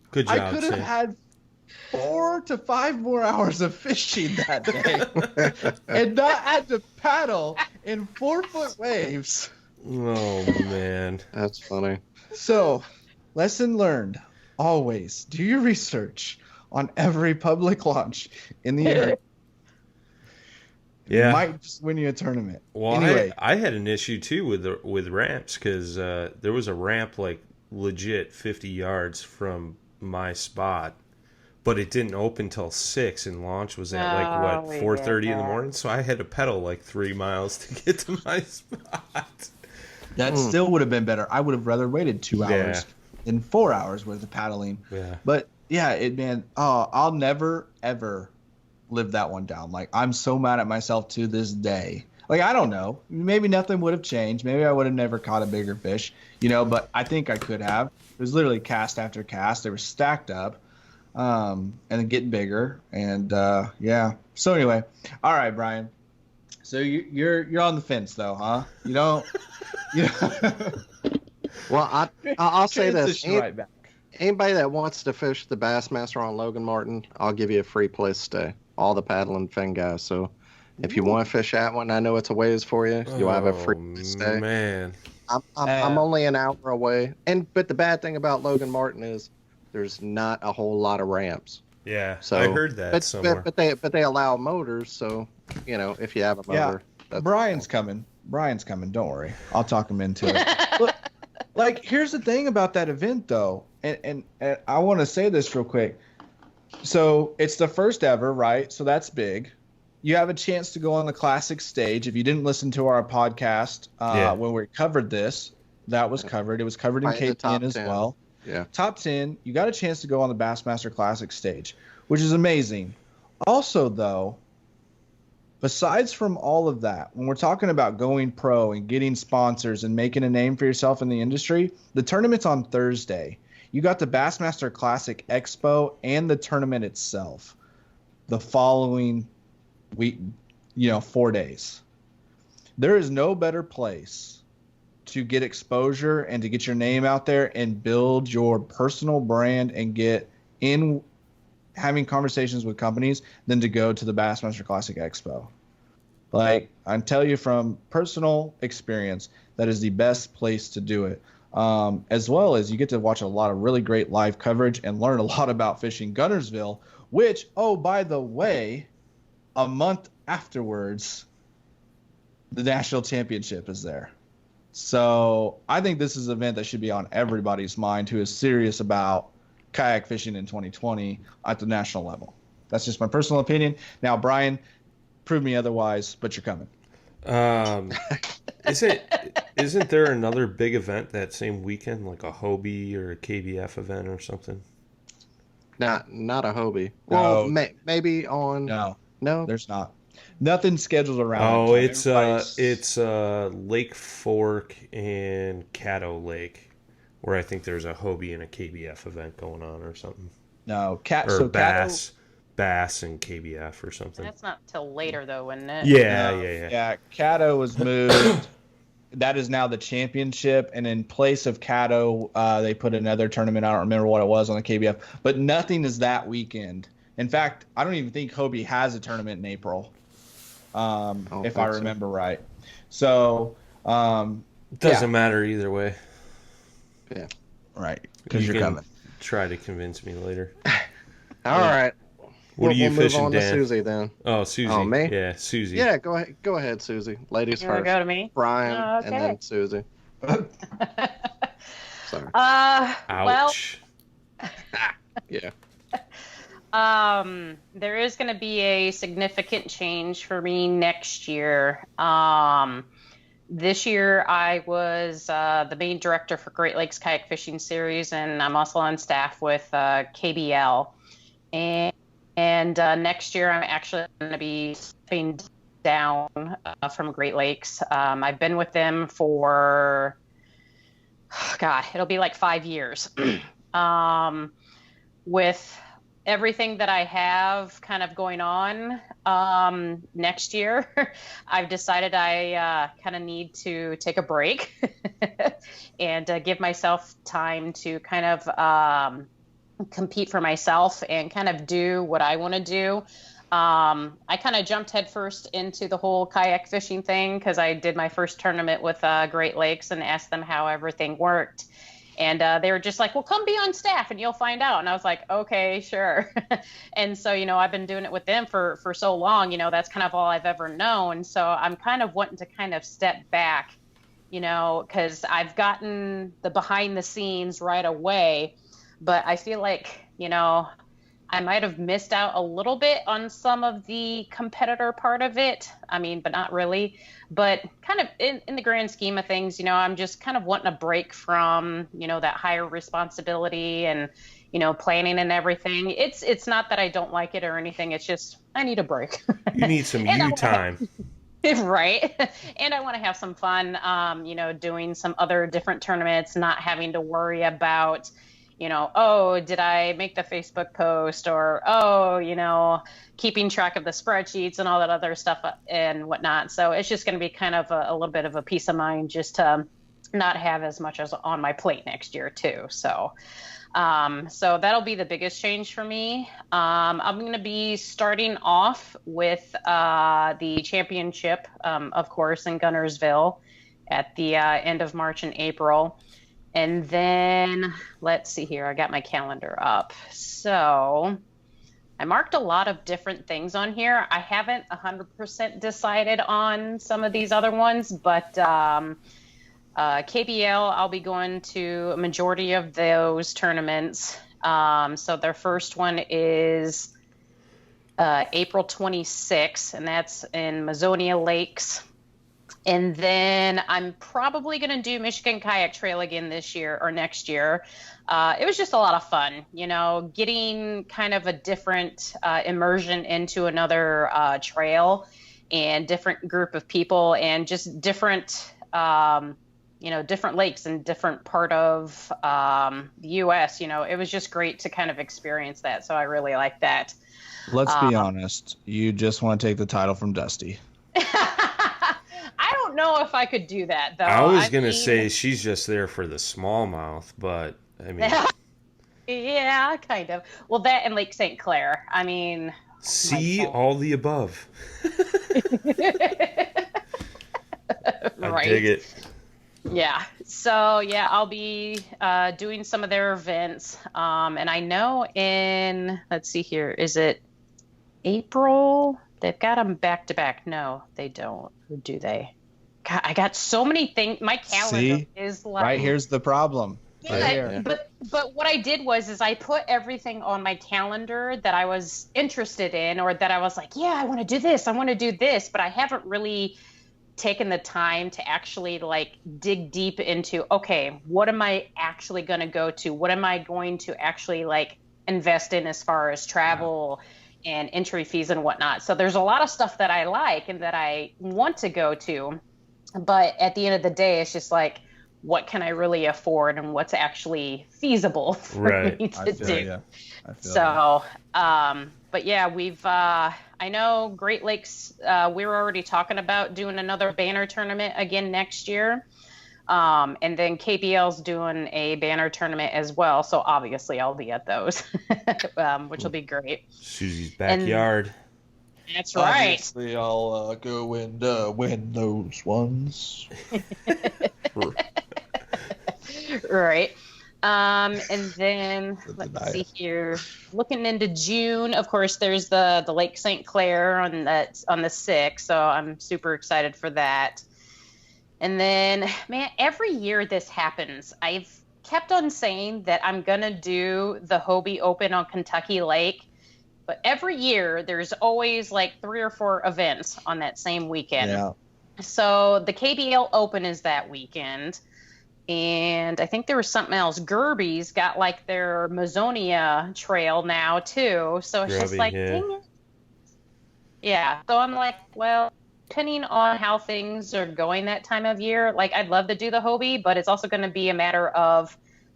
Good job, I could have Sam. had 4 to 5 more hours of fishing that day and not had to paddle in 4-foot waves. Oh, man. That's funny. So, lesson learned. Always do your research on every public launch in the area. Yeah. Might just win you a tournament. Well, anyway, I had an issue too with ramps because there was a ramp like legit 50 yards from my spot, but it didn't open till 6 and launch was at like what 4:30 in the morning. So I had to pedal like 3 miles to get to my spot. That still would have been better. I would have rather waited 2 hours than 4 hours worth of paddling. Yeah. But yeah, I'll never ever live that one down. Like, I'm so mad at myself to this day. Like, I don't know. Maybe nothing would have changed. Maybe I would have never caught a bigger fish, but I think I could have. It was literally cast after cast. They were stacked up and then getting bigger. And yeah. So anyway, all right, Brian. So you're on the fence though, huh? You don't. Well, I'll say this: Transition right back. anybody that wants to fish the Bassmaster on Logan Martin, I'll give you a free place to stay. All the paddle and fin guys. So if you want to fish that one, I know it's a ways for you. You'll have a free place to stay. Man, I'm only an hour away, but the bad thing about Logan Martin is there's not a whole lot of ramps. Yeah, so I heard that somewhere. But they allow motors, so if you have a motor. Yeah, Brian's coming. Don't worry, I'll talk him into it. Look, like, here's the thing about that event though, and I want to say this real quick. So it's the first ever, right? So that's big. You have a chance to go on the classic stage. If you didn't listen to our podcast when we covered this, that was covered. It was covered in KPN as well. Yeah. Top 10. You got a chance to go on the Bassmaster Classic stage, which is amazing. Also, though, besides from all of that, when we're talking about going pro and getting sponsors and making a name for yourself in the industry, the tournament's on Thursday. You got the Bassmaster Classic Expo and the tournament itself the following week, 4 days. There is no better place to get exposure and to get your name out there and build your personal brand and get in having conversations with companies than to go to the Bassmaster Classic Expo. Like, I tell you from personal experience, that is the best place to do it. As well as you get to watch a lot of really great live coverage and learn a lot about fishing Guntersville, which, oh, by the way, a month afterwards, the national championship is there. So I think this is an event that should be on everybody's mind who is serious about kayak fishing in 2020 at the national level. That's just my personal opinion. Now, Brian, prove me otherwise, but you're coming. Isn't there another big event that same weekend, like a Hobie or a KBF event or something? Not a Hobie. No. Well, maybe on. No, there's not. Nothing scheduled around. Oh, it's Lake Fork and Caddo Lake, where I think there's a Hobie and a KBF event going on or something. No, Bass and KBF or something. That's not till later though, isn't it? Yeah. Caddo was moved. That is now the championship, and in place of Caddo, they put another tournament. I don't remember what it was on the KBF, but nothing is that weekend. In fact, I don't even think Hobie has a tournament in April, if I remember right. So doesn't matter either way. Yeah, right. Because you're coming. Try to convince me later. All right. What are you fishing, move on Dan? To Susie then. Oh, Susie. Oh, me? Yeah, Susie. Yeah, go ahead, Susie. Ladies You first. go to me? Brian, Okay. and then Susie. Sorry. Ouch. Yeah. There is going to be a significant change for me next year. This year I was the main director for Great Lakes Kayak Fishing Series, and I'm also on staff with KBL. And next year I'm actually going to be stepping down from Great Lakes. I've been with them for, it'll be like 5 years. With everything that I have kind of going on next year, I've decided I kind of need to take a break and give myself time to kind of compete for myself and kind of do what I want to do. I kind of jumped headfirst into the whole kayak fishing thing because I did my first tournament with Great Lakes and asked them how everything worked. And they were just like, well, come be on staff and you'll find out. And I was like, okay, sure. And so, I've been doing it with them for so long, that's kind of all I've ever known. So I'm kind of wanting to kind of step back, because I've gotten the behind the scenes right away. But I feel like, I might have missed out a little bit on some of the competitor part of it. I mean, but not really. But kind of in the grand scheme of things, I'm just kind of wanting a break from, that higher responsibility and, planning and everything. It's not that I don't like it or anything. It's just I need a break. You need some you time. Right. And I want to have some fun, doing some other different tournaments, not having to worry about, oh, did I make the Facebook post, or, oh, keeping track of the spreadsheets and all that other stuff and whatnot. So it's just going to be kind of a little bit of a peace of mind just to not have as much as on my plate next year too. So that'll be the biggest change for me. I'm going to be starting off with the championship, of course, in Gunnersville at the end of March and April. And then let's see here. I got my calendar up. So I marked a lot of different things on here. I haven't 100% decided on some of these other ones, but KBL, I'll be going to a majority of those tournaments. So their first one is April 26th, and that's in Mazonia Lakes. And then I'm probably going to do Michigan Kayak Trail again this year or next year. It was just a lot of fun, getting kind of a different immersion into another trail and different group of people and just different, different lakes in different part of the U.S. It was just great to kind of experience that. So I really like that. Let's be honest. You just want to take the title from Dusty. I don't know if I could do that, though. I was going to say she's just there for the smallmouth, but I mean. Yeah, kind of. Well, that and Lake St. Clair. I mean. See, all the above. Right. I dig it. Yeah. So, yeah, I'll be doing some of their events. And I know let's see here, is it April? They've got them back to back. No, they don't. Or do they? God, I got so many things. My calendar is like. Right here's the problem. Yeah, right here. But what I did was I put everything on my calendar that I was interested in, or that I was like, yeah, I want to do this. I want to do this. But I haven't really taken the time to actually dig deep into, okay, what am I actually going to go to? What am I going to actually invest in as far as travel and entry fees and whatnot? So there's a lot of stuff that I like and that I want to go to, but at the end of the day, it's just what can I really afford and what's actually feasible for me to do. So, but yeah, we've, I know Great Lakes, we were already talking about doing another banner tournament again next year. And then KBL's doing a banner tournament as well. So obviously I'll be at those, which will be great. Susie's backyard. That's right. Obviously I'll go and win those ones. Right. And then let's see here. Looking into June, of course, there's the Lake St. Clair on the 6th. So I'm super excited for that. And then, man, every year this happens. I've kept on saying that I'm going to do the Hobie Open on Kentucky Lake. But every year there's always 3 or 4 events on that same weekend. Yeah. So the KBL Open is that weekend. And I think there was something else. Gerby's got their Mazonia trail now too. So it's just dang it. Yeah. So I'm well, depending on how things are going that time of year, I'd love to do the Hobie, but it's also going to be a matter of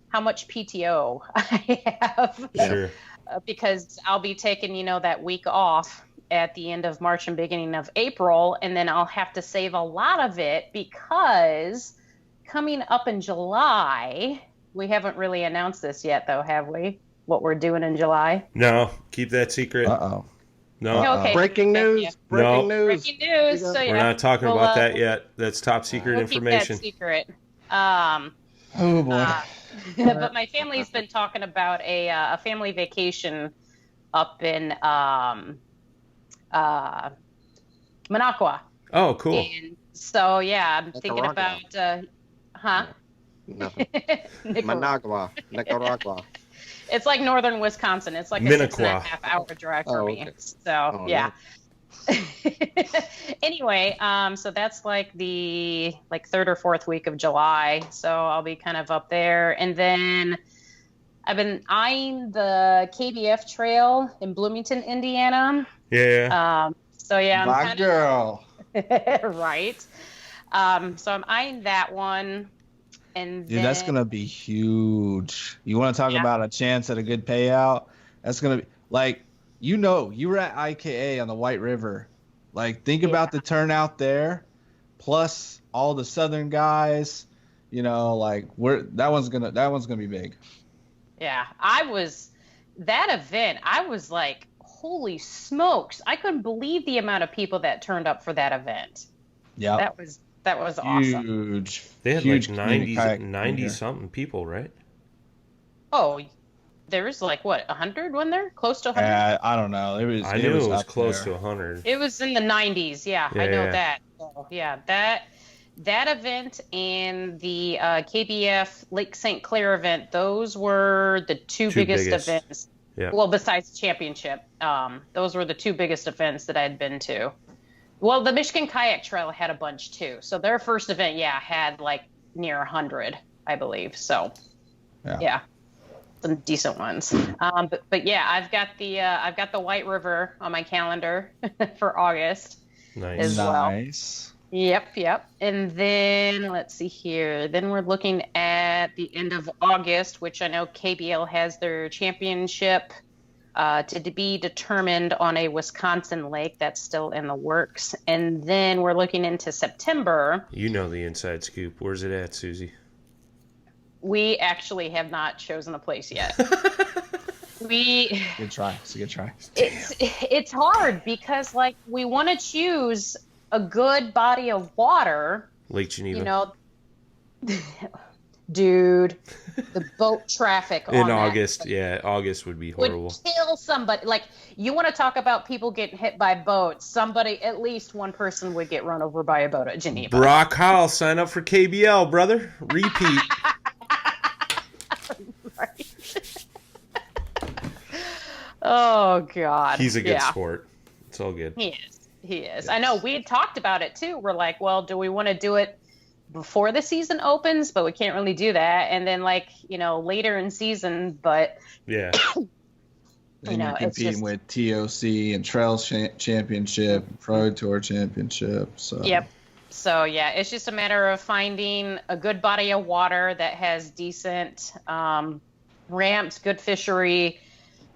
how much PTO I have. Sure. Because I'll be taking, that week off at the end of March and beginning of April, and then I'll have to save a lot of it because coming up in July, we haven't really announced this yet, though, have we? What we're doing in July? No, keep that secret. Uh-oh. No. Okay. Breaking news. Breaking news. Breaking news. So, We're not talking about that yet. That's top secret information. Keep that secret. Oh, boy. But my family's been talking about a family vacation up in Managua. Oh, cool. And so, yeah, I'm thinking about, Nothing. Managua. Nicaragua. It's like northern Wisconsin. It's like a Minnequa. 6.5-hour drive for me. Okay. So yeah. Anyway, so that's like the third or fourth week of July. So I'll be kind of up there, and then I've been eyeing the KBF Trail in Bloomington, Indiana. Yeah. So yeah, My I'm girl. right. So I'm eyeing that one, and Dude, that's gonna be huge. You want to talk about a chance at a good payout? That's gonna be like, you were at IKA on the White River. Like, think about the turnout there, plus all the Southern guys. Like that one's gonna be big. Yeah, that event. I was like, holy smokes! I couldn't believe the amount of people that turned up for that event. Yeah, that was awesome. Huge. They had huge like 90 something people, right? Oh, there was like what, 100? Wasn't there? Close to 100? I don't know. I knew it was close to 100. It was in the 90s. Yeah, I know that. So, yeah, that event and the KBF Lake St. Clair event, those were the two biggest events. Yeah. Well, besides the championship, those were the two biggest events that I'd been to. Well, the Michigan Kayak Trail had a bunch too. So their first event, had like near 100, I believe. So, yeah, some decent ones. But yeah, I've got the White River on my calendar for August. Nice. As well. Nice. Yep. And then let's see here. Then we're looking at the end of August, which I know KBL has their championship to be determined on a Wisconsin lake. That's still in the works. And then we're looking into September. You know the inside scoop. Where's it at, Susie? We actually have not chosen a place yet. Good try. It's a good try. It's hard because we want to choose a good body of water. Lake Geneva. Dude, the boat traffic in August. Yeah, August would be horrible. Would kill somebody. You want to talk about people getting hit by boats. At least one person would get run over by a boat at Geneva. Brock Hall, sign up for KBL, brother. Repeat. Right. Oh, God. He's a good sport. It's all good. He is. Yes. I know. We had talked about it, too. We're like, well, do we want to do it before the season opens? But we can't really do that. And then, later in season, but... Yeah. And you're competing with TOC and Trails Championship, Pro Tour Championship. So. Yep. So, yeah, it's just a matter of finding a good body of water that has decent ramps, good fishery,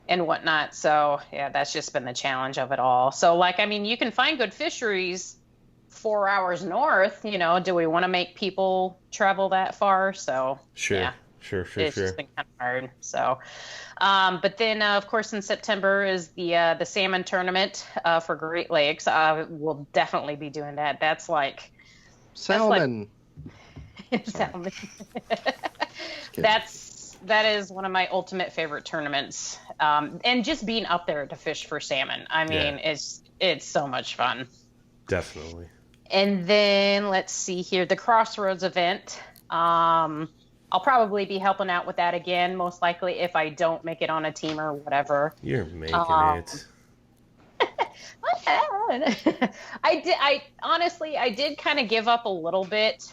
and whatnot. So, yeah, that's just been the challenge of it all. So, you can find good fisheries 4 hours north. Do we want to make people travel that far? So, sure. Yeah. Sure. It's just been kind of hard. So, but then, of course, in September is the salmon tournament for Great Lakes. We'll definitely be doing that. That's like salmon. Salmon. That is one of my ultimate favorite tournaments. And just being up there to fish for salmon. I mean, it's so much fun. Definitely. And then let's see here, the Crossroads event. I'll probably be helping out with that again, most likely, if I don't make it on a team or whatever. You're making it. I honestly did kind of give up a little bit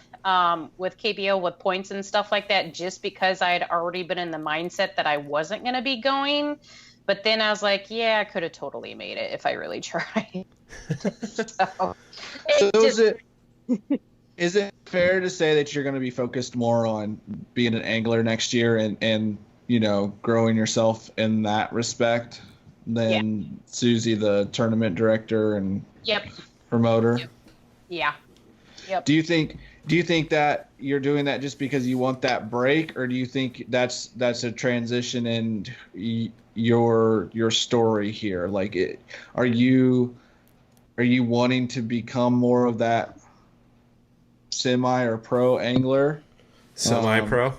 with KBO with points and stuff like that, just because I had already been in the mindset that I wasn't going to be going. But then I was like, yeah, I could have totally made it if I really tried. Is it fair to say that you're going to be focused more on being an angler next year and growing yourself in that respect than Susie, the tournament director and promoter? Yep. Yeah. Yep. Do you think that you're doing that just because you want that break, or do you think that's a transition in your story here? Are you wanting to become more of that semi or pro angler? Semi-pro?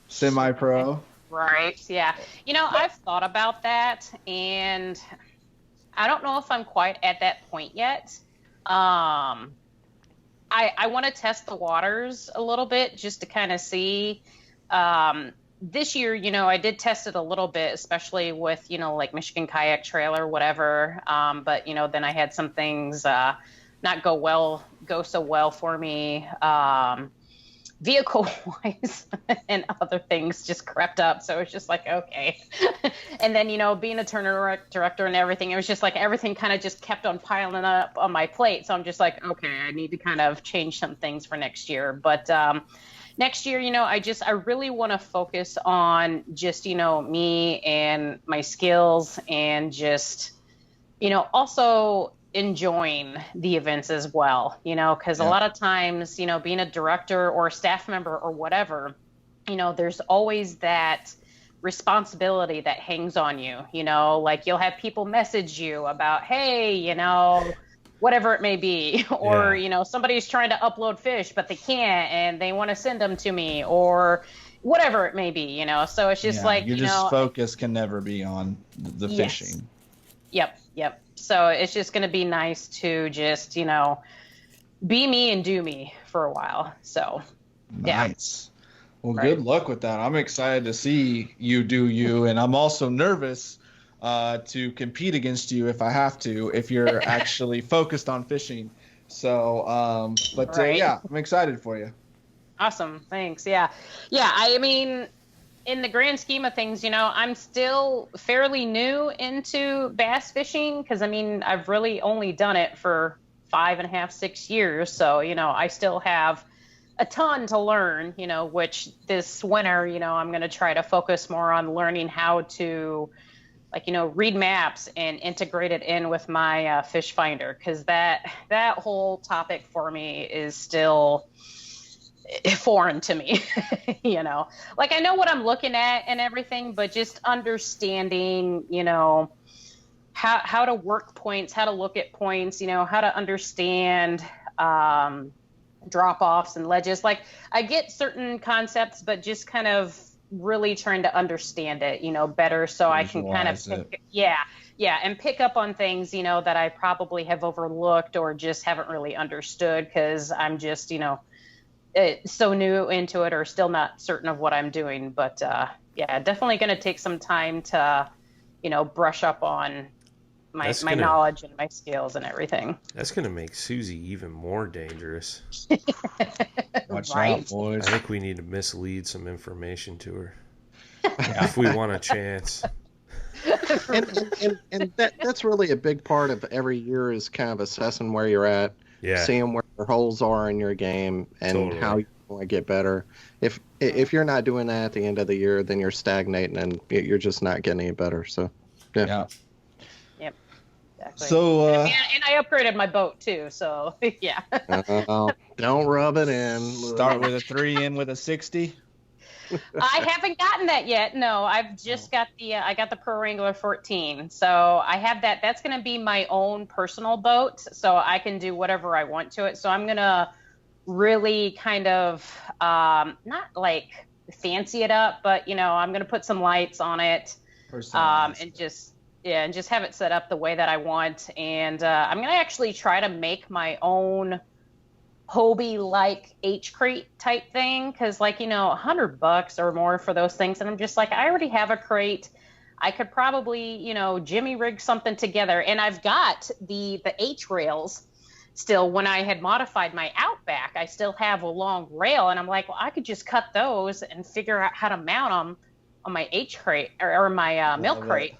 Semi-pro. Right. Yeah. I've thought about that, and I don't know if I'm quite at that point yet. I want to test the waters a little bit just to kind of see this year, I did test it a little bit, especially with, like Michigan Kayak Trail or whatever. But, then I had some things not go so well for me. Vehicle wise and other things just crept up. So it's just like, okay. And then, being a tournament director and everything, it was just like everything kind of just kept on piling up on my plate. So I'm just like, okay, I need to kind of change some things for next year. But next year, I really want to focus on just, me and my skills and just, also enjoying the events as well, because a lot of times, being a director or a staff member or whatever, there's always that responsibility that hangs on you, like you'll have people message you about, hey, whatever it may be, or, somebody's trying to upload fish, but they can't, and they want to send them to me, or whatever it may be, so it's just like, your focus can never be on the fishing. Yep. So it's just going to be nice to just, be me and do me for a while. So, nice. Well, good luck with that. I'm excited to see you do you, and I'm also nervous to compete against you if I have to, if you're actually focused on fishing. So, I'm excited for you. Awesome. Thanks. Yeah. I mean, in the grand scheme of things, I'm still fairly new into bass fishing because, I've really only done it for 5.5, 6 years. So, I still have a ton to learn, which this winter, I'm going to try to focus more on learning how to, read maps and integrate it in with my fish finder, because that whole topic for me is still foreign to me. I know what I'm looking at and everything, but just understanding, how to work points, how to look at points, how to understand drop-offs and ledges. Like, I get certain concepts, but just kind of really trying to understand it, better, so I can kind of pick up on things, that I probably have overlooked or just haven't really understood because I'm just, so new into it or still not certain of what I'm doing. But definitely going to take some time to, brush up on my knowledge and my skills and everything. That's going to make Susie even more dangerous. Watch out, boys. I think we need to mislead some information to her if we want a chance. and that's really a big part of every year is kind of assessing where you're at, seeing where your holes are in your game and how you want to get better. If you're not doing that at the end of the year, then you're stagnating and you're just not getting any better. So, yeah. Yep. Exactly. So, and I upgraded my boat too. So, yeah. Don't rub it in. Start with a 3 in with a 60. I haven't gotten that yet. No, I've just got I got the Pro Wrangler 14. So I have that. That's going to be my own personal boat. So I can do whatever I want to it. So I'm going to really kind of, not like fancy it up, but I'm going to put some lights on it, and just have it set up the way that I want. And, I'm going to actually try to make my own Hobie like H crate type thing, because $100 or more for those things, and I'm just like, I already have a crate. I could probably jimmy rig something together, and I've got the H rails still. When I had modified my Outback, I still have a long rail, and I'm like, well, I could just cut those and figure out how to mount them on my H crate or my milk crate,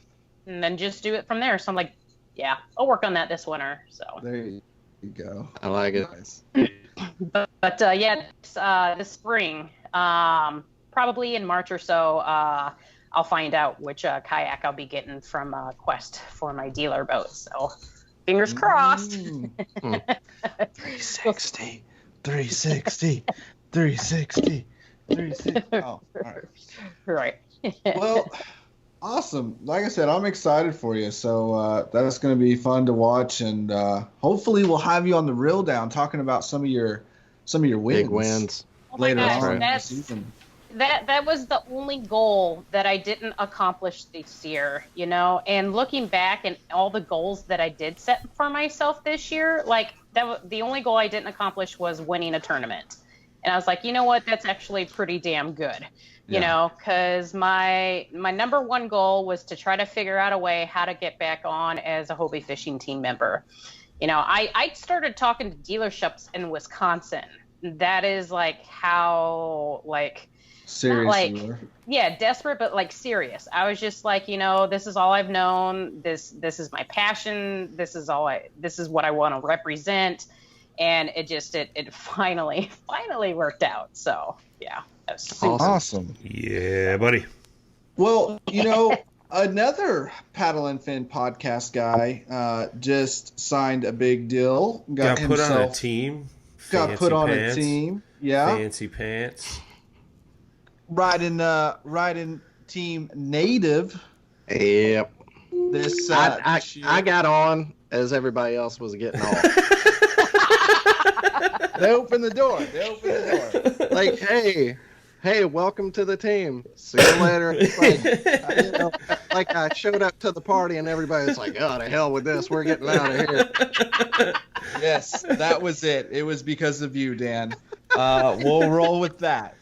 and then just do it from there. So I'm like, yeah, I'll work on that this winter. So there you go. I like it. Nice. But this spring, probably in March or so, I'll find out which kayak I'll be getting from Quest for my dealer boat. So fingers crossed. 360. Oh, all right. Right. Well, awesome. Like I said, I'm excited for you. So that's going to be fun to watch, and hopefully we'll have you on the reel down talking about some of your wins. Big wins. Later gosh, on in the season. That was the only goal that I didn't accomplish this year, and looking back and all the goals that I did set for myself this year, the only goal I didn't accomplish was winning a tournament. And I was like, you know what? That's actually pretty damn good. You know, because my number one goal was to try to figure out a way how to get back on as a Hobie fishing team member. You know, I started talking to dealerships in Wisconsin. That is like how serious, yeah, desperate, but like serious. I was just like, you know, this is all I've known. This is my passion. This is what I want to represent. And it finally worked out. So yeah, that was super awesome. Yeah, buddy. Well, you know, another Paddle and Fin podcast guy just signed a big deal. Got put on a team. Got put on a team. Yeah. Fancy pants. Riding Team Native. Yep. This I got on as everybody else was getting off. They opened the door. Like, hey, welcome to the team. See you later. Like I showed up to the party and everybody's like, oh, to hell with this. We're getting out of here. Yes, that was it. It was because of you, Dan. We'll roll with that.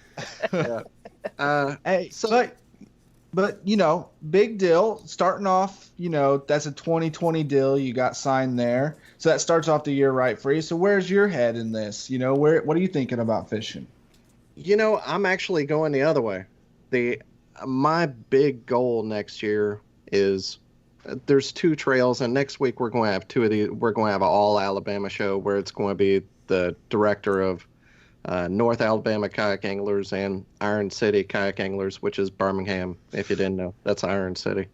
Yeah. Hey, but you know, big deal. Starting off, you know, that's a 2020 deal you got signed there. So that starts off the year right for you. So where's your head in this? You know, what are you thinking about fishing? You know, I'm actually going the other way. My big goal next year is there's 2 trails, and next week we're going to have 2 of these. We're going to have an all Alabama show where it's going to be the director of North Alabama Kayak Anglers and Iron City Kayak Anglers, which is Birmingham. If you didn't know, that's Iron City,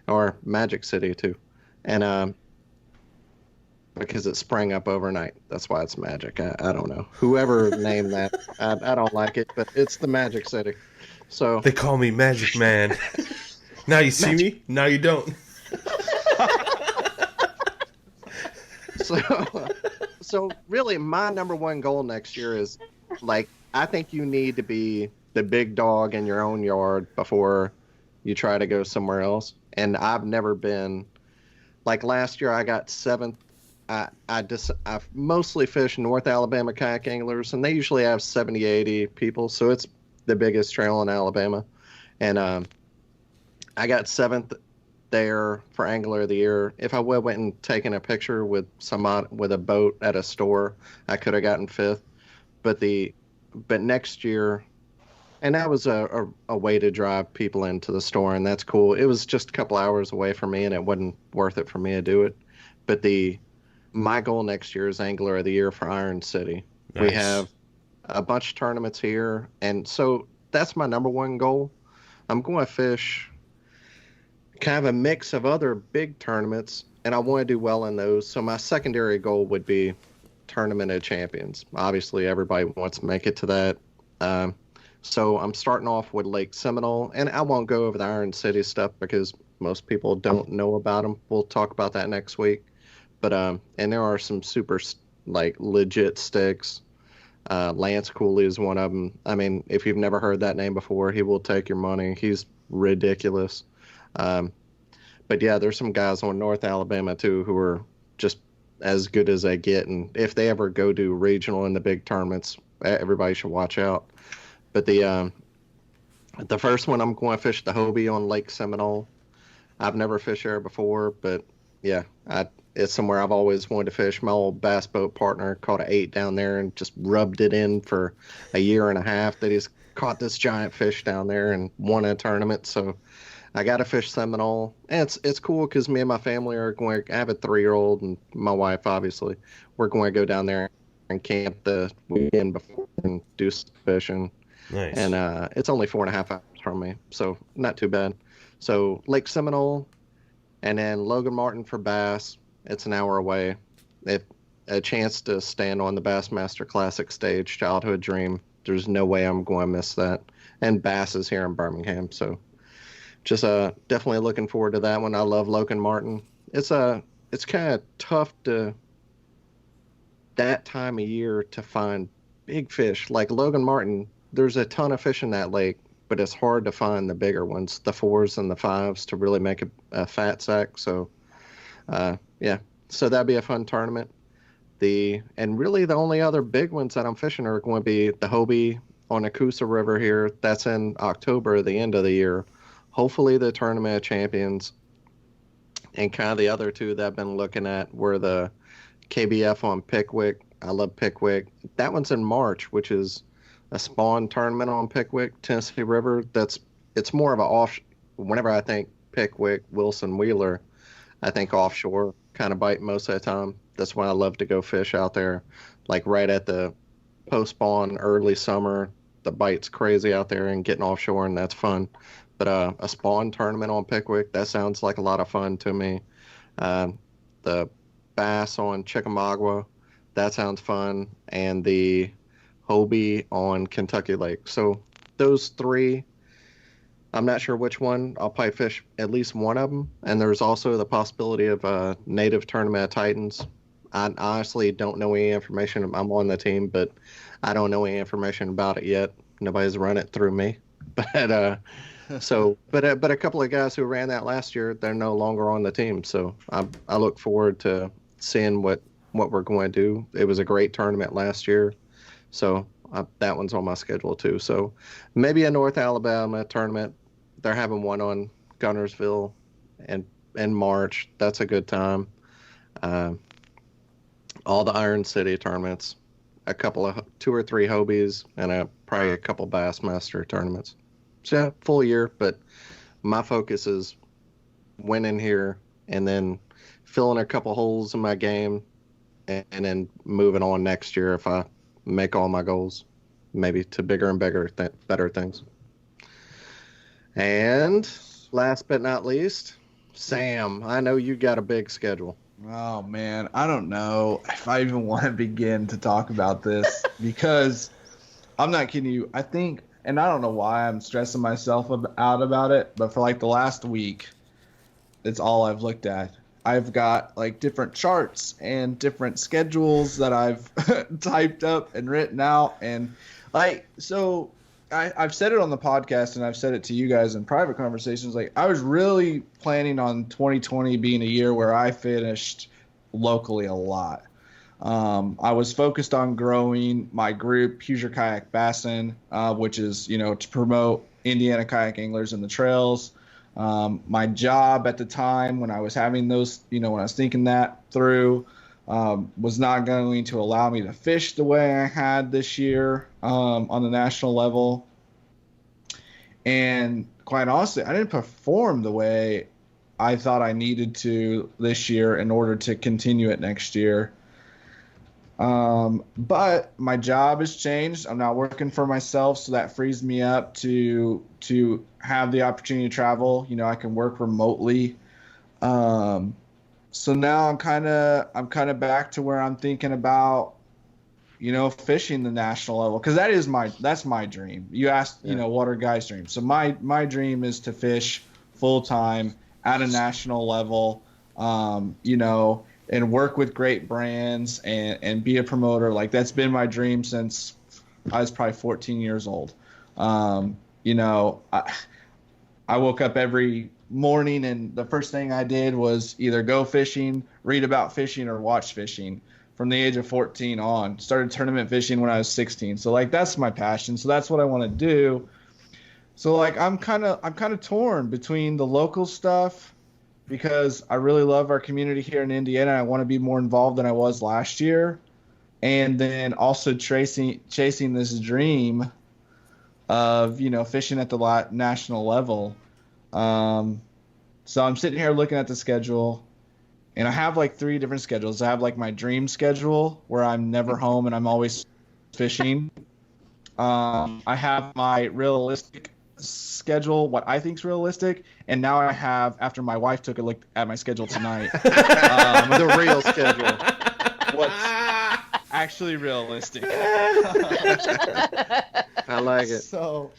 or Magic City too, and because it sprang up overnight, that's why it's Magic. I don't know whoever named that. I don't like it, but it's the Magic City. So they call me Magic Man. Now you see me. Now you don't. So really, my number one goal next year is, like, I think you need to be the big dog in your own yard before you try to go somewhere else. And I've never been, like last year I got 7th. I've mostly fished North Alabama Kayak Anglers, and they usually have 70, 80 people. So it's the biggest trail in Alabama. And I got 7th there for Angler of the Year. If I went and taken a picture with somebody with a boat at a store, I could have gotten 5th. But next year, and that was a way to drive people into the store, and that's cool. It was just a couple hours away from me, and it wasn't worth it for me to do it. But my goal next year is Angler of the Year for Iron City. Nice. We have a bunch of tournaments here, and so that's my number one goal. I'm going to fish kind of a mix of other big tournaments, and I want to do well in those. So my secondary goal would be Tournament of Champions. Obviously, everybody wants to make it to that. So I'm starting off with Lake Seminole, and I won't go over the Iron City stuff because most people don't know about them. We'll talk about that next week. But and there are some super legit sticks. Lance Cooley is one of them. I mean, if you've never heard that name before, he will take your money. He's ridiculous. But yeah, there's some guys on North Alabama too who are just as good as they get. And if they ever go do regional in the big tournaments, everybody should watch out. But the first one, I'm going to fish the Hobie on Lake Seminole. I've never fished there before, but yeah, it's somewhere I've always wanted to fish. My old bass boat partner caught an 8 down there and just rubbed it in for a year and a half that he's caught this giant fish down there and won a tournament. So I got to fish Seminole. And it's cool because me and my family are going to have a 3-year-old and my wife, obviously. We're going to go down there and camp the weekend before and do some fishing. Nice. And it's only 4.5 hours from me, so not too bad. So Lake Seminole, and then Logan Martin for bass. It's an hour away. A chance to stand on the Bassmaster Classic stage, childhood dream. There's no way I'm going to miss that. And bass is here in Birmingham, so just definitely looking forward to that one. I love Logan Martin. It's kind of tough to that time of year to find big fish like Logan Martin. There's a ton of fish in that lake, but it's hard to find the bigger ones, the 4s and the 5s, to really make a fat sack. So, yeah, so that'd be a fun tournament. And really the only other big ones that I'm fishing are going to be the Hobie on the Coosa River here. That's in October, the end of the year. Hopefully the Tournament of Champions. And kind of the other two that I've been looking at were the KBF on Pickwick. I love Pickwick. That one's in March, which is a spawn tournament on Pickwick, Tennessee River. It's more of a off. Whenever I think Pickwick, Wilson, Wheeler, I think offshore kind of bite most of the time. That's why I love to go fish out there, like right at the post-spawn, early summer. The bite's crazy out there and getting offshore, and that's fun. But a spawn tournament on Pickwick, that sounds like a lot of fun to me. The bass on Chickamauga, that sounds fun. And the Hobie on Kentucky Lake. So those three, I'm not sure which one. I'll probably fish at least one of them. And there's also the possibility of a native tournament of Titans. I honestly don't know any information. I'm on the team, but I don't know any information about it yet. Nobody's run it through me. But but a couple of guys who ran that last year, they're no longer on the team. So I look forward to seeing what we're going to do. It was a great tournament last year, so that one's on my schedule too. So maybe a North Alabama tournament. They're having one on Gunnersville in March. That's a good time. All the Iron City tournaments, a couple of 2 or 3 Hobies, and probably a couple Bassmaster tournaments. So yeah, full year, but my focus is winning here and then filling a couple holes in my game and then moving on next year if I make all my goals, maybe to bigger and better things. And last but not least, Sam, I know you got a big schedule. Oh, man, I don't know if I even want to begin to talk about this because I'm not kidding you. I think, and I don't know why I'm stressing myself out about it, but for like the last week, it's all I've looked at. I've got like different charts and different schedules that I've typed up and written out. And like, so I've said it on the podcast and I've said it to you guys in private conversations. Like, I was really planning on 2020 being a year where I fished locally a lot. I was focused on growing my group, Hoosier Kayak Bassin, which is, to promote Indiana kayak anglers in the trails. My job at the time when I was having those, when I was thinking that through, was not going to allow me to fish the way I had this year on the national level. And quite honestly, I didn't perform the way I thought I needed to this year in order to continue it next year. But my job has changed. I'm not working for myself, so that frees me up to have the opportunity to travel. I can work remotely. So now I'm kind of back to where I'm thinking about, fishing the national level, because that's my dream. You asked, what are guys' dreams? So my dream is to fish full time at a national level, and work with great brands and be a promoter. Like, that's been my dream since I was probably 14 years old. I woke up every morning and the first thing I did was either go fishing, read about fishing, or watch fishing from the age of 14 on. Started tournament fishing when I was 16. So like, that's my passion. So that's what I want to do. So like, I'm kind of torn between the local stuff, because I really love our community here in Indiana. I want to be more involved than I was last year. And then also chasing this dream of, fishing at the national level. So I'm sitting here looking at the schedule, and I have like 3 different schedules. I have like my dream schedule where I'm never home and I'm always fishing. I have my realistic schedule, what I think is realistic, and now I have, after my wife took a look at my schedule tonight, the real schedule. What's actually realistic. I like it. So,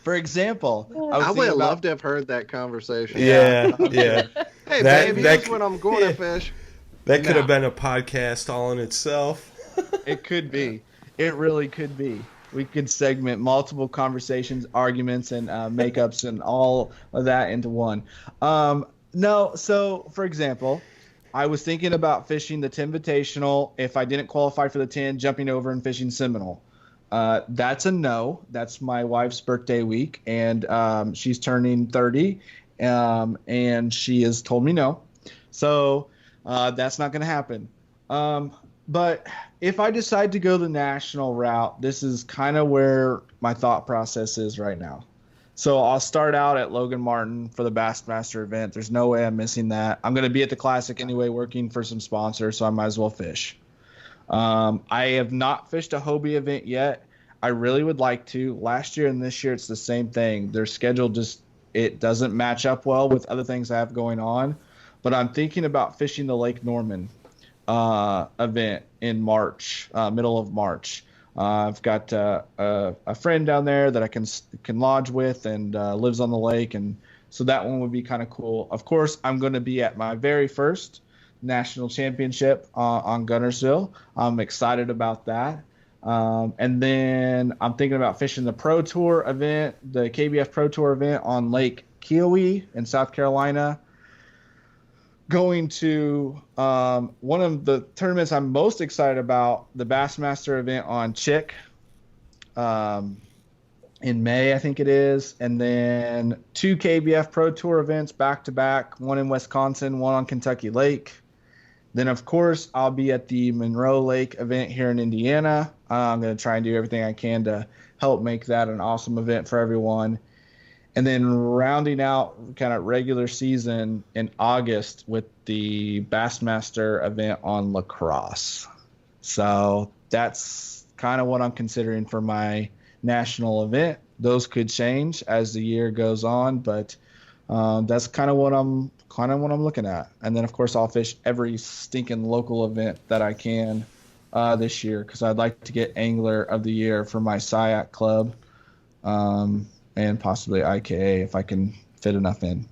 for example, I would have loved to have heard that conversation. Yeah. Hey, babe, here's when I'm going to fish. That could have been a podcast all in itself. It could be. It really could be. We could segment multiple conversations, arguments, and makeups and all of that into one. No, so, for example, I was thinking about fishing the 10 Invitational. If I didn't qualify for the 10, jumping over and fishing Seminole. That's a no. That's my wife's birthday week, and she's turning 30, and she has told me no. So that's not going to happen. But if I decide to go the national route, this is kind of where my thought process is right now. So I'll start out at Logan Martin for the Bassmaster event. There's no way I'm missing that. I'm going to be at the Classic anyway, working for some sponsors, so I might as well fish. I have not fished a Hobie event yet. I really would like to. Last year and this year, it's the same thing. Their schedule it doesn't match up well with other things I have going on. But I'm thinking about fishing the Lake Norman event in March, middle of March. I've got a friend down there that I can lodge with and lives on the lake, and so that one would be kind of cool. Of course, I'm going to be at my very first national championship on Gunnersville. I'm excited about that. And then I'm thinking about fishing the Pro Tour event, the KBF Pro Tour event on Lake Keowee in South Carolina. Going to one of the tournaments I'm most excited about, the Bassmaster event on Chick in May, I think it is. And then 2 KBF Pro Tour events back-to-back, one in Wisconsin, one on Kentucky Lake. Then, of course, I'll be at the Monroe Lake event here in Indiana. I'm going to try and do everything I can to help make that an awesome event for everyone. And then rounding out kind of regular season in August with the Bassmaster event on La Crosse. So that's kind of what I'm considering for my national event. Those could change as the year goes on, but that's kind of what I'm looking at. And then of course I'll fish every stinking local event that I can this year, because I'd like to get Angler of the Year for my SIAC club. And possibly IKA if I can fit enough in.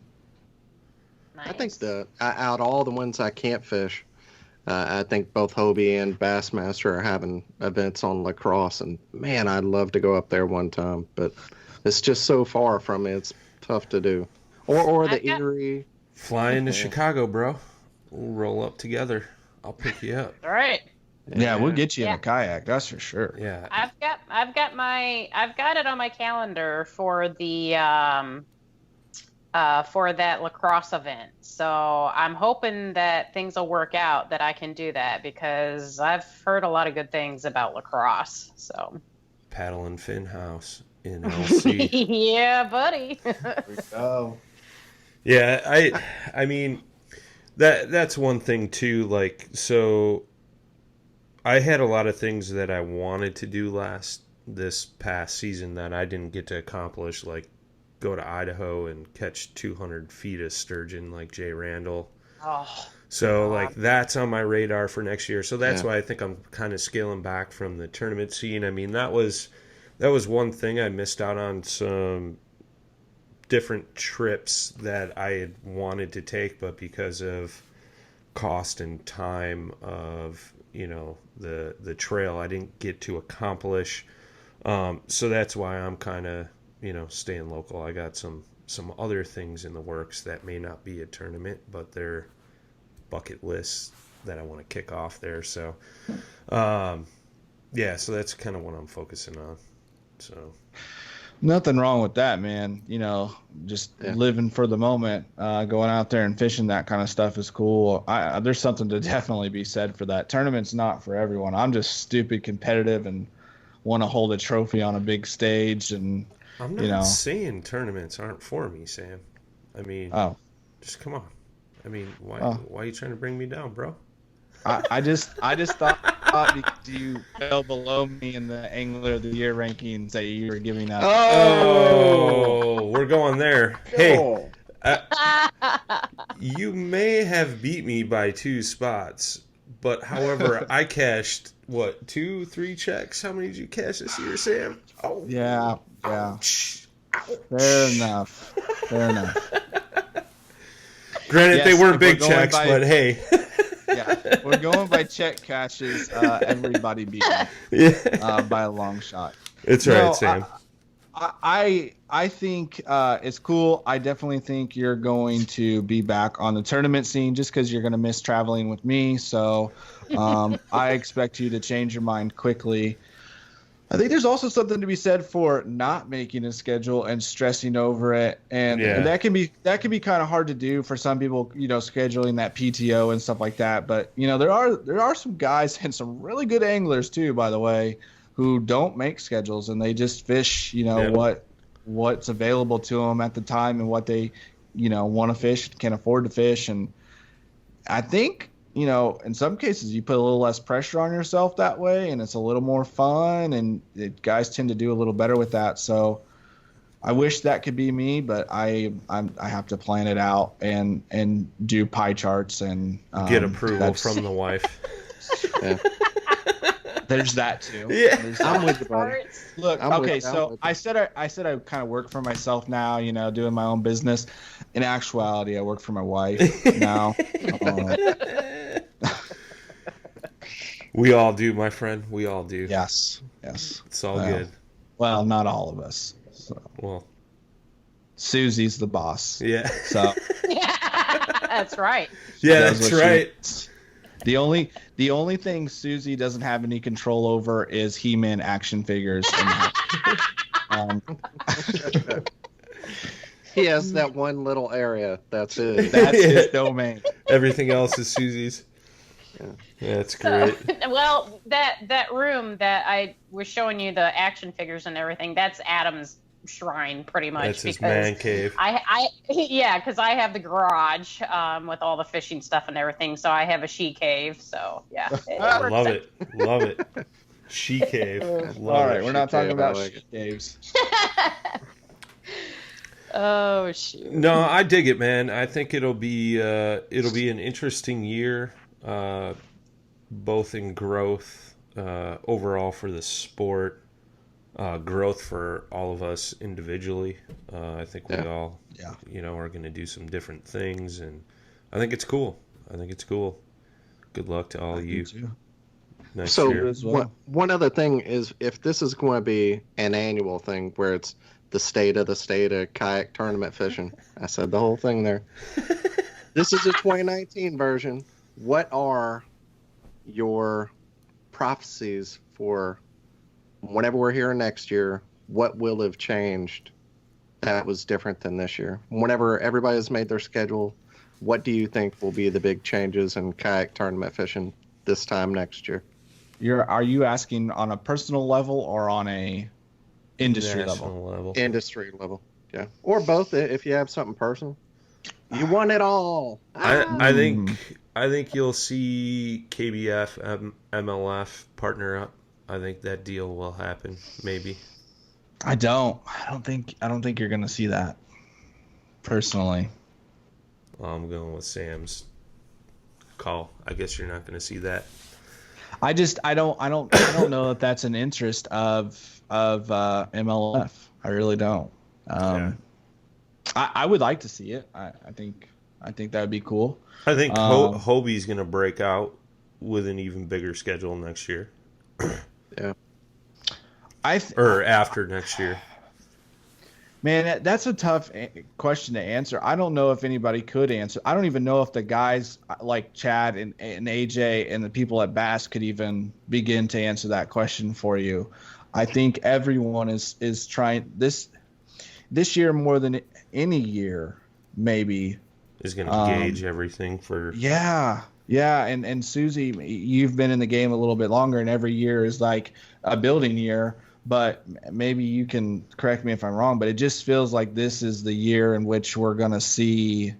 Nice. I think out of all the ones I can't fish, I think both Hobie and Bassmaster are having events on La Crosse, and man, I'd love to go up there one time, but it's just so far from me. It's tough to do. Or the Erie. Fly into Chicago, bro. We'll roll up together. I'll pick you up. All right. Yeah, we'll get you in a kayak, that's for sure. Yeah. I've got it on my calendar for the for that La Crosse event. So I'm hoping that things will work out that I can do that, because I've heard a lot of good things about La Crosse. So Paddle and Fin House in LC. Yeah, buddy. There we go. Yeah, I mean that's one thing too, like, so I had a lot of things that I wanted to do this past season that I didn't get to accomplish, like go to Idaho and catch 200 feet of sturgeon like Jay Randall. Oh, so God. like that's on my radar for next year. So that's why I think I'm kind of scaling back from the tournament scene. I mean, that was one thing I missed out on, some different trips that I had wanted to take, but because of cost and time of, you know, the trail, I didn't get to accomplish. So that's why I'm kind of, you know, staying local. I got some other things in the works that may not be a tournament, but they're bucket lists that I want to kick off there. So, yeah, so that's kind of what I'm focusing on. So Nothing wrong with that, man. You know, just living for the moment, going out there and fishing, that kind of stuff is cool. There's something to definitely be said for that. Tournament's not for everyone. I'm just stupid competitive and want to hold a trophy on a big stage. And I'm not saying tournaments aren't for me, Sam. I mean, just come on. I mean, why are you trying to bring me down, bro? I just thought because you fell below me in the Angler of the Year rankings that you were giving out. Oh, we're going there. Hey, you may have beat me by 2 spots, but however, I cashed, 2-3 checks? How many did you cash this year, Sam? Oh, yeah. Fair enough. Granted, they weren't big checks, but hey. Yeah, we're going by check cashes. Everybody beat me by a long shot. It's right, Sam. I think it's cool. I definitely think you're going to be back on the tournament scene just because you're going to miss traveling with me. So I expect you to change your mind quickly. I think there's also something to be said for not making a schedule and stressing over it, and that can be kind of hard to do for some people, scheduling that PTO and stuff like that. But there are some guys and some really good anglers too, by the way, who don't make schedules and they just fish, what's available to them at the time and what they, want to fish, can afford to fish, and I think. In some cases you put a little less pressure on yourself that way, and it's a little more fun, and guys tend to do a little better with that. So I wish that could be me, but I have to plan it out and do pie charts and get approval from the wife. Yeah. There's that too. Yeah, I'm with you, buddy. Look, okay, so I said I kind of work for myself now, doing my own business. In actuality, I work for my wife now. We all do, my friend. We all do. Yes. It's all good. Well, not all of us. So. Well, Susie's the boss. Yeah. So. Yeah, that's right. Yeah, that's right. The only thing Susie doesn't have any control over is He-Man action figures. He has that one little area. That's it. That's his domain. Everything else is Susie's. Yeah, that's great. Well, that room that I was showing you, the action figures and everything, that's Adam's shrine, pretty much. That's his man cave. Because I have the garage with all the fishing stuff and everything, so I have a she cave. So yeah, Love it. She cave. All right, we're not talking about she caves. Oh shoot! No, I dig it, man. I think it'll be an interesting year, both in growth overall for the sport, growth for all of us individually. I think we all, are going to do some different things, and I think it's cool. Good luck to all of you. Next year as well. One other thing is, if this is going to be an annual thing where it's the state of kayak tournament fishing. I said the whole thing there. This is a 2019 version. What are your prophecies for whenever we're here next year? What will have changed that was different than this year? Whenever everybody has made their schedule, what do you think will be the big changes in kayak tournament fishing this time next year? Are you asking on a personal level or on a industry level? Industry level, yeah, or both. If you have something personal, you want it all. I think you'll see KBF, MLF partner up. I think that deal will happen. Maybe. I don't think you're going to see that. Personally, well, I'm going with Sam's call. I guess you're not going to see that. I don't know that that's an interest of MLF. I really don't. I would like to see it. I think that would be cool. I think Hobie's going to break out with an even bigger schedule next year. Yeah. Or after next year. Man, that's a tough question to answer. I don't know if anybody could answer. I don't even know if the guys like Chad and AJ and the people at Bass could even begin to answer that question for you. I think everyone is trying this year more than any year, maybe. Is going to gauge everything for. Yeah. And Susie, you've been in the game a little bit longer, and every year is like a building year. But maybe you can correct me if I'm wrong, but it just feels like this is the year in which we're going to see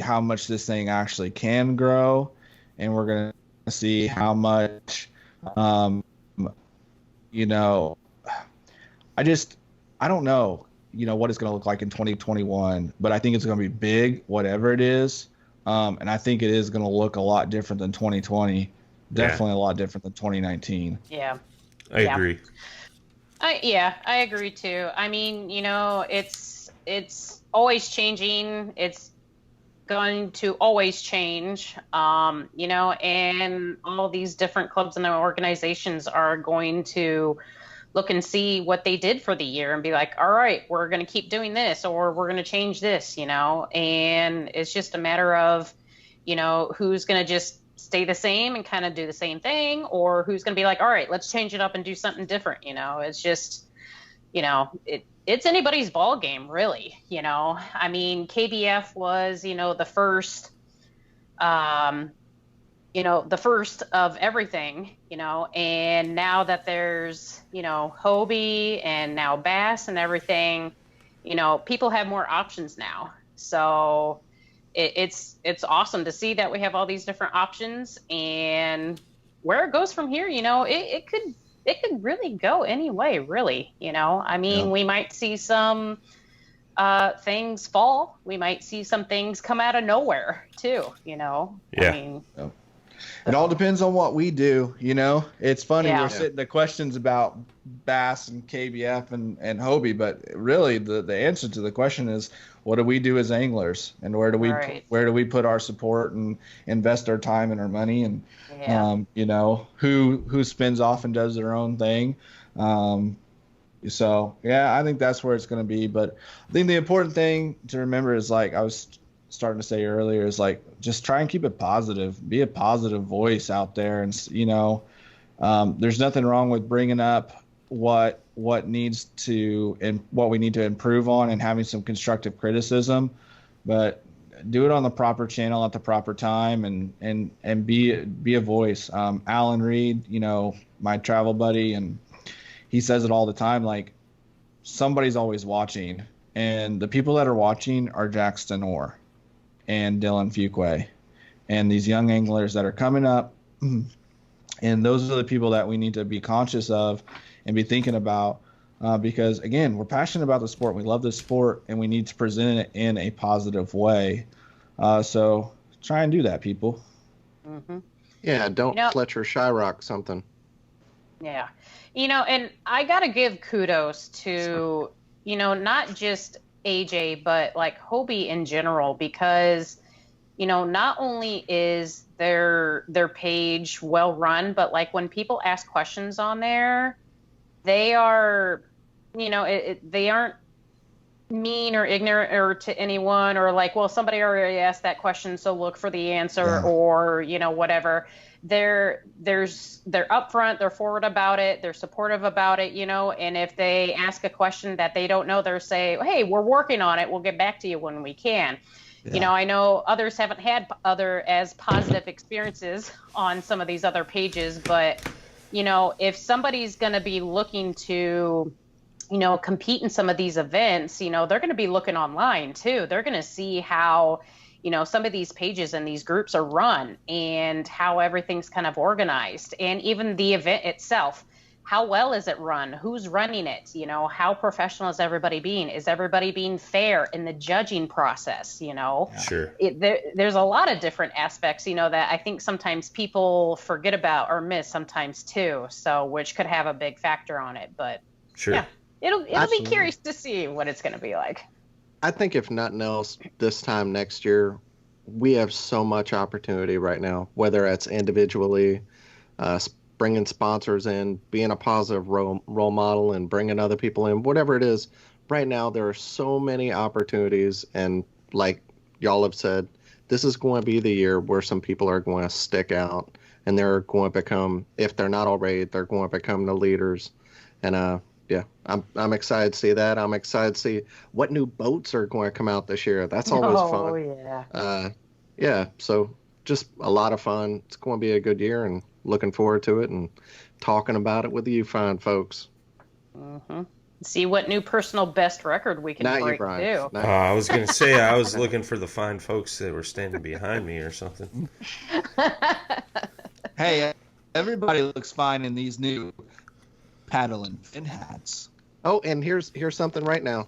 how much this thing actually can grow, and we're going to see how much, I don't know, what it's going to look like in 2021, but I think it's going to be big, whatever it is. And I think it is going to look a lot different than 2020. Definitely a lot different than 2019. Yeah. I agree. I agree too. I mean, it's always changing. It's going to always change, you know, and all these different clubs and organizations are going to look and see what they did for the year and be like, all right, we're going to keep doing this, or we're going to change this, you know, and it's just a matter of, you know, who's going to just stay the same and kind of do the same thing, or who's going to be like, all right, let's change it up and do something different. You know, it's just, you know, it's anybody's ball game, really. You know, I mean, KBF was, you know, the first, you know, the first of everything, you know, and now that there's, you know, Hobie and now Bass and everything, you know, people have more options now. So it's awesome to see that we have all these different options, and where it goes from here, you know, it could really go any way, really, you know. I mean, we might see some things fall. We might see some things come out of nowhere too, you know. Yeah. I mean, it all depends on what we do, you know. It's funny, we're sitting the questions about Bass and KBF and Hobie, but really the answer to the question is, what do we do as anglers, and where do we put our support and invest our time and our money, and you know, who spins off and does their own thing. So yeah, I think that's where it's going to be. But I think the important thing to remember is, like I was starting to say earlier, is like, just try and keep it positive, be a positive voice out there. And, you know, there's nothing wrong with bringing up what needs to, and what we need to improve on, and having some constructive criticism, but do it on the proper channel at the proper time, and be a voice. Alan Reed, you know, my travel buddy, and he says it all the time, like, somebody's always watching, and the people that are watching are Jackson Orr and Dylan Fuquay and these young anglers that are coming up. And those are the people that we need to be conscious of and be thinking about, because, again, we're passionate about the sport. We love this sport, and we need to present it in a positive way. So try and do that, people. Mm-hmm. Yeah, don't Fletcher Shyrock something. Yeah. You know, and I got to give kudos to, you know, not just AJ, but like Hobie in general, because, you know, not only is their page well run, but like when people ask questions on there, they are, you know, they aren't mean or ignorant or to anyone, or like, well, somebody already asked that question, so look for the answer, or, you know, whatever. They're upfront, they're forward about it, they're supportive about it, you know, and if they ask a question that they don't know, they'll say, hey, we're working on it, we'll get back to you when we can. You know, I know others haven't had as positive experiences on some of these other pages, but, you know, if somebody's going to be looking to, you know, compete in some of these events, you know, they're going to be looking online too. They're going to see how, you know, some of these pages and these groups are run, and how everything's kind of organized, and even the event itself. How well is it run? Who's running it? You know, how professional is everybody being? Is everybody being fair in the judging process? You know, sure. There's a lot of different aspects, you know, that I think sometimes people forget about or miss sometimes too. So, which could have a big factor on it. But yeah, it'll be curious to see what it's going to be like. I think if nothing else, this time next year, we have so much opportunity right now, whether it's individually, bringing sponsors in, being a positive role model, and bringing other people in, whatever it is. Right now, there are so many opportunities, and like y'all have said, this is going to be the year where some people are going to stick out, and they're going to become, if they're not already, they're going to become the leaders. And yeah, I'm excited to see that. I'm excited to see what new boats are going to come out this year. That's always fun. Oh, yeah. Yeah, so just a lot of fun. It's going to be a good year, and looking forward to it and talking about it with you fine folks. Mm-hmm. See what new personal best record we can break too. I was going to say, I was looking for the fine folks that were standing behind me or something. Hey, everybody looks fine in these new paddle and fin hats. Oh, and here's something right now.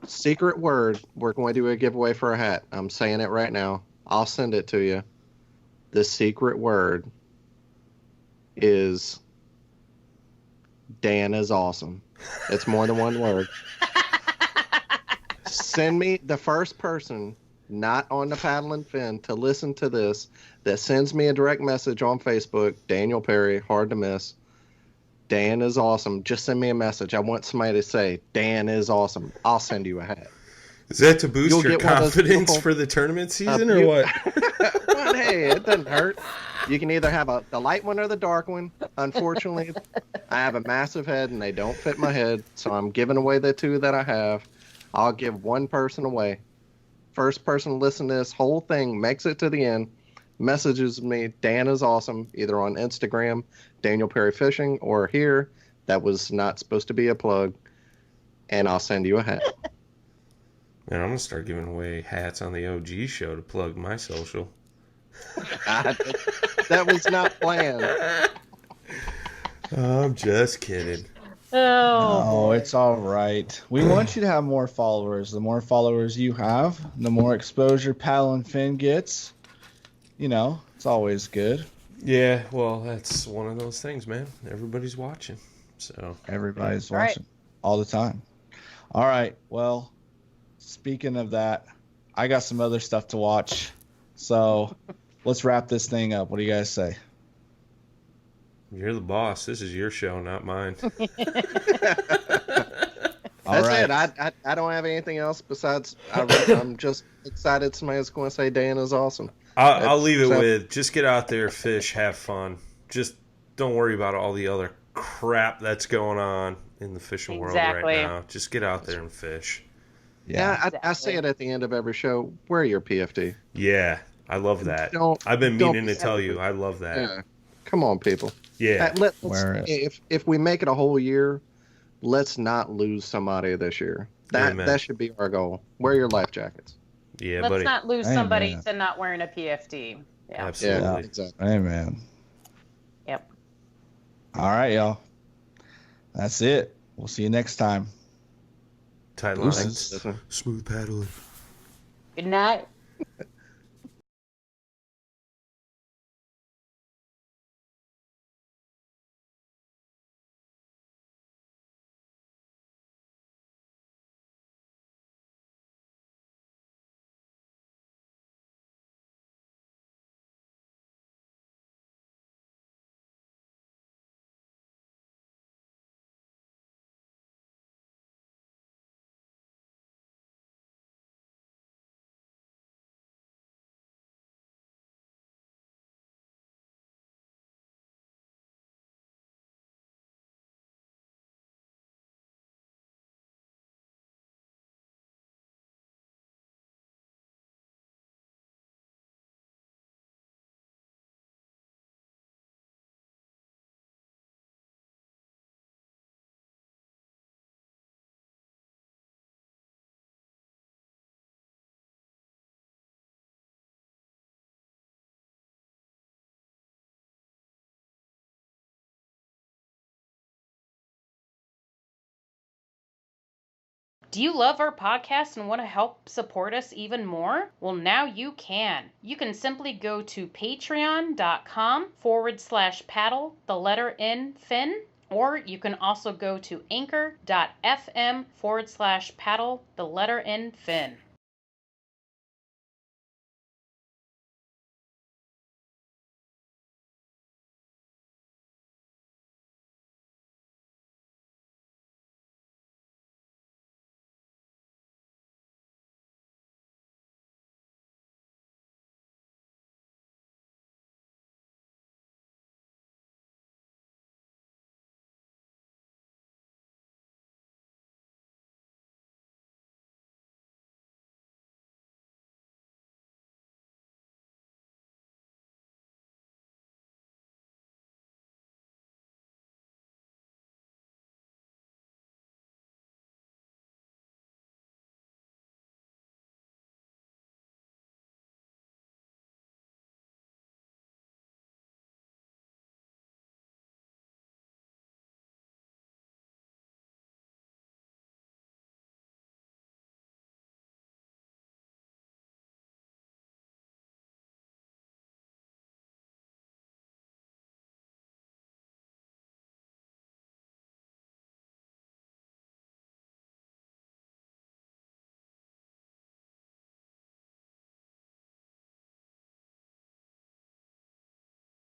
Secret word. We're going to do a giveaway for a hat. I'm saying it right now. I'll send it to you. The secret word is Dan is awesome. It's more than one word. Send me the first person not on the Paddle and Fin, to listen to this, that sends me a direct message on Facebook, Daniel Perry, hard to miss. Dan is awesome. Just send me a message. I want somebody to say, Dan is awesome. I'll send you a hat. Is that to boost You'll your get one of those confidence beautiful- for the tournament season, or what? Well, hey, it doesn't hurt. You can either have the light one or the dark one. Unfortunately, I have a massive head and they don't fit my head, so I'm giving away the two that I have. I'll give one person away. First person to listen to this whole thing, makes it to the end, messages me, Dan is awesome, either on Instagram, Daniel Perry Fishing, or here, that was not supposed to be a plug, and I'll send you a hat. Man, I'm going to start giving away hats on the OG show to plug my social. That was not planned. I'm just kidding. Oh, it's all right. We want you to have more followers. The more followers you have, the more exposure Paddle and Fin gets. You know, it's always good. Yeah, well, that's one of those things, man. Everybody's watching. So Everybody's Right. watching all the time. All right. Well, speaking of that, I got some other stuff to watch. So let's wrap this thing up. What do you guys say? you're the boss. This is your show, not mine. All That's right. it. I don't have anything else besides I'm just excited somebody's going to say Dan is awesome. I'll leave it So- with just get out there, fish, have fun. Just don't worry about all the other crap that's going on in the fishing world Exactly. right now. Just get out there and fish. Yeah, I say it at the end of every show. Wear your PFD. Yeah, I love that. Don't- I've been don't meaning to be tell stupid. you, I love that. Yeah. Come on, people. Yeah. Wear it. If we make it a whole year, let's not lose somebody this year. Amen. That should be our goal. Wear your life jackets. Yeah, Let's buddy. not lose Amen. somebody to not wearing a PFD. Yeah. Absolutely. Yeah, exactly. Amen. Yep. All right, y'all. That's it. We'll see you next time. Tight Deuces. lines. Smooth paddling. Good night. Do you love our podcast and want to help support us even more? Well, now you can. You can simply go to patreon.com/paddle, the letter N, fin, or you can also go to anchor.fm/paddle, the letter N, fin.